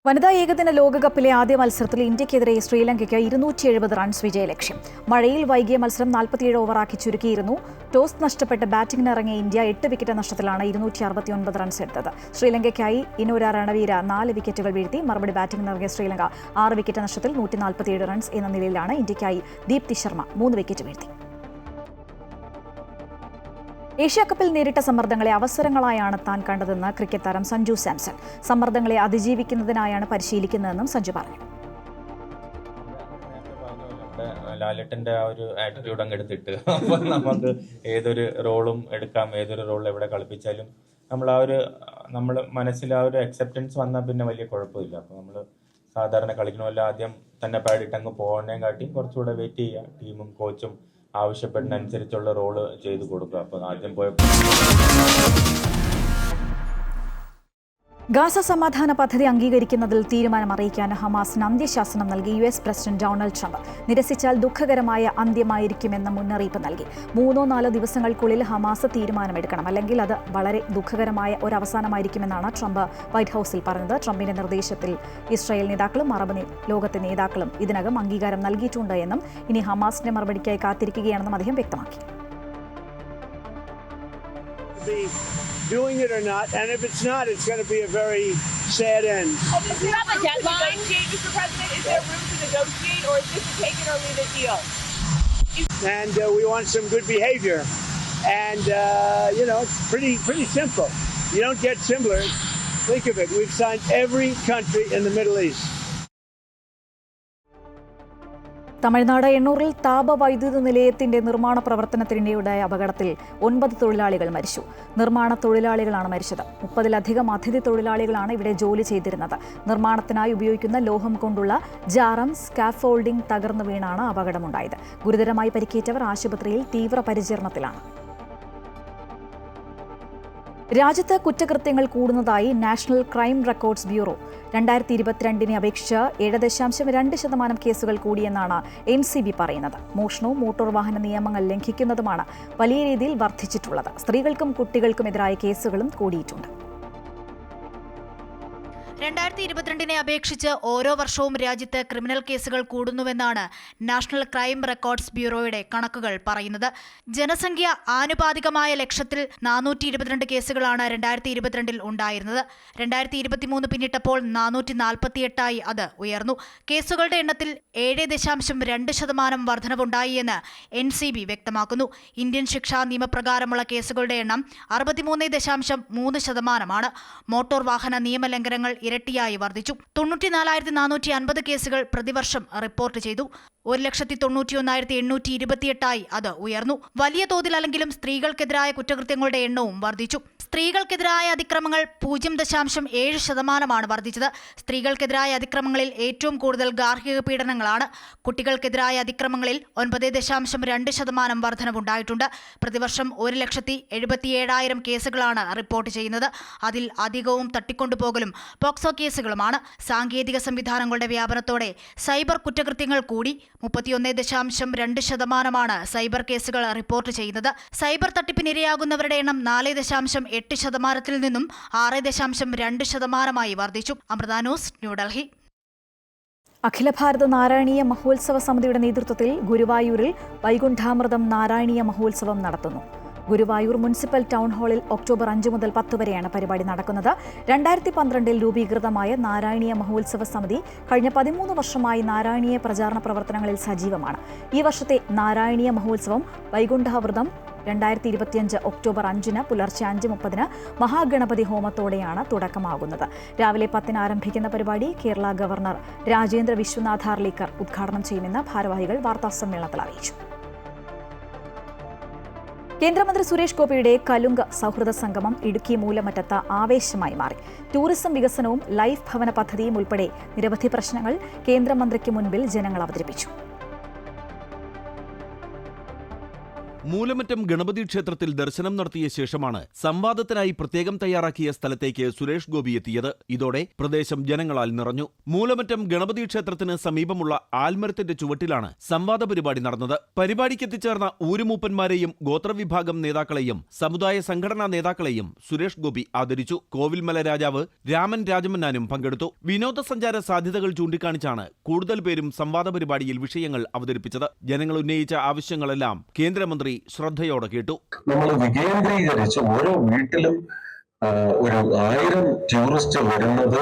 വനിതാ ഏകദിന ലോകകപ്പിലെ ആദ്യ മത്സരത്തിൽ ഇന്ത്യക്കെതിരെ ശ്രീലങ്കയ്ക്ക് 270 റൺസ് വിജയലക്ഷ്യം. മഴയിൽ വൈകിയ മത്സരം 47 ഓവറാക്കി ചുരുക്കിയിരുന്നു. ടോസ് നഷ്ടപ്പെട്ട് ബാറ്റിംഗിനിറങ്ങിയ ഇന്ത്യ 8 വിക്കറ്റ് നഷ്ടത്തിലാണ് 269 റൺസ് എടുത്തത്. ശ്രീലങ്കയ്ക്കായി ഇനോര രണവീര 4 വിക്കറ്റുകൾ വീഴ്ത്തി. മറുപടി ബാറ്റിംഗിനിറങ്ങിയ ശ്രീലങ്ക 6 വിക്കറ്റ് നഷ്ടത്തിൽ 147 റൺസ് എന്ന നിലയിലാണ്. ഇന്ത്യയ്ക്കായി ദീപ്തി ശർമ്മ 3 വിക്കറ്റ് വീഴ്ത്തി. ഏഷ്യാകപ്പിൽ നേരിട്ട സമ്മർദ്ദങ്ങളെ അവസരങ്ങളായാണ് താൻ കണ്ടതെന്ന് ക്രിക്കറ്റ് താരം സഞ്ജു സാംസൺ. സമ്മർദ്ദങ്ങളെ അതിജീവിക്കുന്നതിനായാണ് പരിശീലിക്കുന്നതെന്നും സഞ്ജു പറഞ്ഞു. ലാലേട്ടൻ്റെ ആ ഒരു ആറ്റിറ്റ്യൂഡ് അങ്ങ് എടുത്തിട്ട് അപ്പം നമുക്ക് ഏതൊരു റോളും എടുക്കാം, ഏതൊരു റോൾ എവിടെ കളിപ്പിച്ചാലും നമ്മൾ മനസ്സിൽ ആ ഒരു അക്സെപ്റ്റൻസ് വന്നാൽ പിന്നെ വലിയ കുഴപ്പമില്ല. അപ്പോൾ നമ്മൾ സാധാരണ കളിക്കണമല്ല, ആദ്യം തന്നെ പാടിയിട്ട് അങ്ങ് പോകാനേ കാട്ടി കുറച്ചുകൂടെ വെയിറ്റ് ചെയ്യുക. ടീമും കോച്ചും ആവശ്യപ്പെടുന്നതനുസരിച്ചുള്ള റോള് ചെയ്തു കൊടുക്കുക. അപ്പോൾ ആദ്യം ഗാസ സമാധാന പദ്ധതി അംഗീകരിക്കുന്നതിൽ തീരുമാനം അറിയിക്കാൻ ഹമാസിന് അന്ത്യശാസനം നൽകി US പ്രസിഡന്റ് ഡൊണാൾഡ് ട്രംപ്. നിരസിച്ചാൽ ദുഃഖകരമായ അന്ത്യമായിരിക്കുമെന്ന മുന്നറിയിപ്പ് നൽകി. 3-4 ദിവസങ്ങൾക്കുള്ളിൽ ഹമാസ് തീരുമാനമെടുക്കണം, അല്ലെങ്കിൽ അത് വളരെ ദുഃഖകരമായ ഒരു അവസാനമായിരിക്കുമെന്നാണ് ട്രംപ് വൈറ്റ് ഹൌസിൽ പറഞ്ഞത്. ട്രംപിന്റെ നിർദ്ദേശത്തിൽ ഇസ്രായേൽ നേതാക്കളും അറബ് ലോകത്തെ നേതാക്കളും ഇതിനകം അംഗീകാരം നൽകിയിട്ടുണ്ട് എന്നും ഇനി ഹമാസിന്റെ മറുപടിക്കായി കാത്തിരിക്കുകയാണെന്നും അദ്ദേഹം വ്യക്തമാക്കി. Doing it or not, and if it's not, it's going to be a very sad end. Is there a deadline, Mr. President? Is there room to negotiate, or is this a take it or leave it deal? And we want some good behavior, and it's pretty simple. You don't get simpler. Think of it. We've signed every country in the Middle East. Tamil Nadu എണ്ണൂറിൽ താപവൈദ്യുത നിലയത്തിന്റെ നിർമ്മാണ പ്രവർത്തനത്തിനിടെയുണ്ടായ അപകടത്തിൽ 9 തൊഴിലാളികൾ മരിച്ചു. നിർമ്മാണ തൊഴിലാളികളാണ് മരിച്ചത്. 30-ലധികം അതിഥി തൊഴിലാളികളാണ് ഇവിടെ ജോലി ചെയ്തിരുന്നത്. നിർമ്മാണത്തിനായി ഉപയോഗിക്കുന്ന ലോഹം കൊണ്ടുള്ള ജാറം സ്കാഫോൾഡിംഗ് തകർന്നു വീണാണ് അപകടമുണ്ടായത്. ഗുരുതരമായി പരിക്കേറ്റവർ ആശുപത്രിയിൽ തീവ്രപരിചരണത്തിലാണ്. രാജ്യത്ത് കുറ്റകൃത്യങ്ങൾ കൂടുന്നതായി നാഷണൽ ക്രൈം റെക്കോർഡ്സ് ബ്യൂറോ. 2022 അപേക്ഷിച്ച് 7.2% കേസുകൾ കൂടിയെന്നാണ് NCB പറയുന്നത്. മോഷണവും മോട്ടോർ വാഹന നിയമങ്ങൾ ലംഘിക്കുന്നതുമാണ് വലിയ രീതിയിൽ വർദ്ധിച്ചിട്ടുള്ളത്. സ്ത്രീകൾക്കും കുട്ടികൾക്കുമെതിരായ കേസുകളും കൂടിയിട്ടുണ്ട്. 2022 അപേക്ഷിച്ച് ഓരോ വർഷവും രാജ്യത്ത് ക്രിമിനൽ കേസുകൾ കൂടുന്നുവെന്നാണ് നാഷണൽ ക്രൈം റെക്കോർഡ്സ് ബ്യൂറോയുടെ കണക്കുകൾ പറയുന്നത്. ജനസംഖ്യ ആനുപാതികമായ ലക്ഷത്തിൽ 422 കേസുകളാണ് 2022 ഉണ്ടായിരുന്നത്. 2023 പിന്നിട്ടപ്പോൾ 448 അത് ഉയർന്നു. കേസുകളുടെ എണ്ണത്തിൽ 7.2% വർധനവുണ്ടായി എന്ന് NCB വ്യക്തമാക്കുന്നു. ഇന്ത്യൻ ശിക്ഷാ നിയമപ്രകാരമുള്ള കേസുകളുടെ എണ്ണം 63.3%. മോട്ടോർ വാഹന നിയമലംഘനങ്ങൾ ഇരട്ടിയായി വർദ്ധിച്ചു. 94,450 കേസുകൾ പ്രതിവർഷം റിപ്പോർട്ട് ചെയ്തു. 1,91,828 അത് ഉയർന്നു. വലിയ തോതിലല്ലെങ്കിലും സ്ത്രീകൾക്കെതിരായ കുറ്റകൃത്യങ്ങളുടെ എണ്ണവും വർദ്ധിച്ചു. സ്ത്രീകൾക്കെതിരായ അതിക്രമങ്ങൾ 0.7% വർദ്ധിച്ചത്. സ്ത്രീകൾക്കെതിരായ അതിക്രമങ്ങളിൽ ഏറ്റവും കൂടുതൽ ഗാർഹിക പീഡനങ്ങളാണ്. കുട്ടികൾക്കെതിരായ അതിക്രമങ്ങളിൽ 9.2% വർധനവുണ്ടായിട്ടുണ്ട്. പ്രതിവർഷം 1,77,000 കേസുകളാണ് റിപ്പോർട്ട് ചെയ്യുന്നത്. അതിൽ അധികവും തട്ടിക്കൊണ്ടുപോകലും പോക്സോ കേസുകളുമാണ്. സാങ്കേതിക സംവിധാനങ്ങളുടെ വ്യാപനത്തോടെ സൈബർ കുറ്റകൃത്യങ്ങൾ കൂടി. 31.2% സൈബർ കേസുകൾ റിപ്പോർട്ട് ചെയ്യുന്നത്. സൈബർ തട്ടിപ്പിനിരയാകുന്നവരുടെ എണ്ണം 4.8% നിന്നും 6.2% വർദ്ധിച്ചു. അമൃത ന്യൂസ്, ന്യൂഡൽഹി. അഖില ഭാരത നാരായണീയ മഹോത്സവ സമിതിയുടെ നേതൃത്വത്തിൽ ഗുരുവായൂരിൽ വൈകുണ്ഠാമൃതം നാരായണീയ മഹോത്സവം നടത്തുന്നു. ഗുരുവായൂർ മുനിസിപ്പൽ ടൗൺ ഹാളിൽ ഒക്ടോബർ 5 മുതൽ 10 വരെയാണ് പരിപാടി നടക്കുന്നത്. 2012 രൂപീകൃതമായ നാരായണീയ മഹോത്സവ സമിതി കഴിഞ്ഞ 13 വർഷമായി നാരായണീയ പ്രചാരണ പ്രവർത്തനങ്ങളിൽ സജീവമാണ്. ഈ വർഷത്തെ നാരായണീയ മഹോത്സവം വൈകുണ്ഠാമൃതം 2025 ഒക്ടോബർ 5 പുലർച്ചെ 5:30 മഹാഗണപതി ഹോമത്തോടെയാണ് തുടക്കമാകുന്നത്. രാവിലെ 10 ആരംഭിക്കുന്ന പരിപാടി കേരള ഗവർണർ രാജേന്ദ്ര വിശ്വനാഥ് ഹാർലേക്കർ ഉദ്ഘാടനം ചെയ്യുമെന്ന് ഭാരവാഹികൾ വാർത്താസമ്മേളനത്തിൽ അറിയിച്ചു. കേന്ദ്രമന്ത്രി സുരേഷ് ഗോപിയുടെ കലുങ്ക് സൗഹൃദ സംഗമം ഇടുക്കി മൂലമറ്റത്ത് ആവേശമായി മാറി. ടൂറിസം വികസനവും ലൈഫ് ഭവന പദ്ധതിയും ഉൾപ്പെടെ നിരവധി പ്രശ്നങ്ങൾ കേന്ദ്രമന്ത്രിക്ക് മുൻപിൽ ജനങ്ങൾ അവതരിപ്പിച്ചു. മൂലമറ്റം ഗണപതി ക്ഷേത്രത്തിൽ ദർശനം നടത്തിയ ശേഷമാണ് സംവാദത്തിനായി പ്രത്യേകം തയ്യാറാക്കിയ സ്ഥലത്തേക്ക് സുരേഷ് ഗോപി എത്തിയത്. ഇതോടെ പ്രദേശം ജനങ്ങളാൽ നിറഞ്ഞു. മൂലമറ്റം ഗണപതി ക്ഷേത്രത്തിന് സമീപമുള്ള ആൽമരത്തിന്റെ ചുവട്ടിലാണ് സംവാദ പരിപാടി നടന്നത്. പരിപാടിക്ക് എത്തിച്ചേർന്ന ഊരുമൂപ്പന്മാരെയും ഗോത്രവിഭാഗം നേതാക്കളെയും സമുദായ സംഘടനാ നേതാക്കളെയും സുരേഷ് ഗോപി ആദരിച്ചു. കോവിൽമല രാജാവ് രാമൻ രാജമന്നാനും പങ്കെടുത്തു. വിനോദസഞ്ചാര സാധ്യതകൾ ചൂണ്ടിക്കാണിച്ചാണ് കൂടുതൽ പേരും സംവാദ പരിപാടിയിൽ വിഷയങ്ങൾ അവതരിപ്പിച്ചത്. ജനങ്ങൾ ഉന്നയിച്ച ആവശ്യങ്ങളെല്ലാം കേന്ദ്രമന്ത്രി ശ്രദ്ധയോടെ കേട്ടു. നമ്മൾ വികേന്ദ്രീകരിച്ച് ഓരോ വീട്ടിലും ഒരു 1000 ടൂറിസ്റ്റ് വരുന്നത്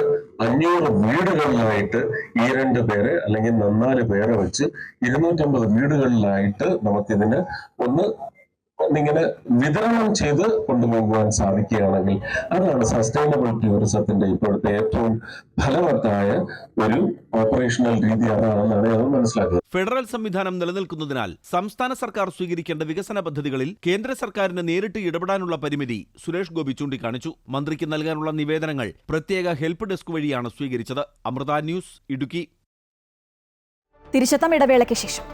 500 വീടുകളിലായിട്ട് 2 പേരെ അല്ലെങ്കിൽ 4 പേരെ വെച്ച് 250 വീടുകളിലായിട്ട് നമുക്കിതിന് ഒന്നിങ്ങനെ വിതരണം ചെയ്ത് കൊണ്ടുപോകുവാൻ സാധിക്കുകയാണെങ്കിൽ അതാണ് സസ്റ്റൈനബിൾ ടൂറിസത്തിന്റെ ഇപ്പോഴത്തെ ഏറ്റവും ഫലവത്തായ ഒരു ഓപ്പറേഷണൽ രീതി അതാണെന്നാണ് ഞാൻ മനസ്സിലാക്കുന്നത്. ഫെഡറൽ സംവിധാനം നിലനിൽക്കുന്നതിനാൽ സംസ്ഥാന സർക്കാർ സ്വീകരിക്കേണ്ട വികസന പദ്ധതികളിൽ കേന്ദ്ര സർക്കാരിന് നേരിട്ട് ഇടപെടാനുള്ള പരിമിതി സുരേഷ് ഗോപി ചൂണ്ടിക്കാണിച്ചു. മന്ത്രിക്ക് നൽകാനുള്ള നിവേദനങ്ങൾ പ്രത്യേക ഹെൽപ്പ് ഡെസ്ക് വഴിയാണ് സ്വീകരിച്ചത്. അമൃത ന്യൂസ്, ഇടുക്കി. തിരിച്ചെത്താം ഇടവേളയ്ക്ക് ശേഷം.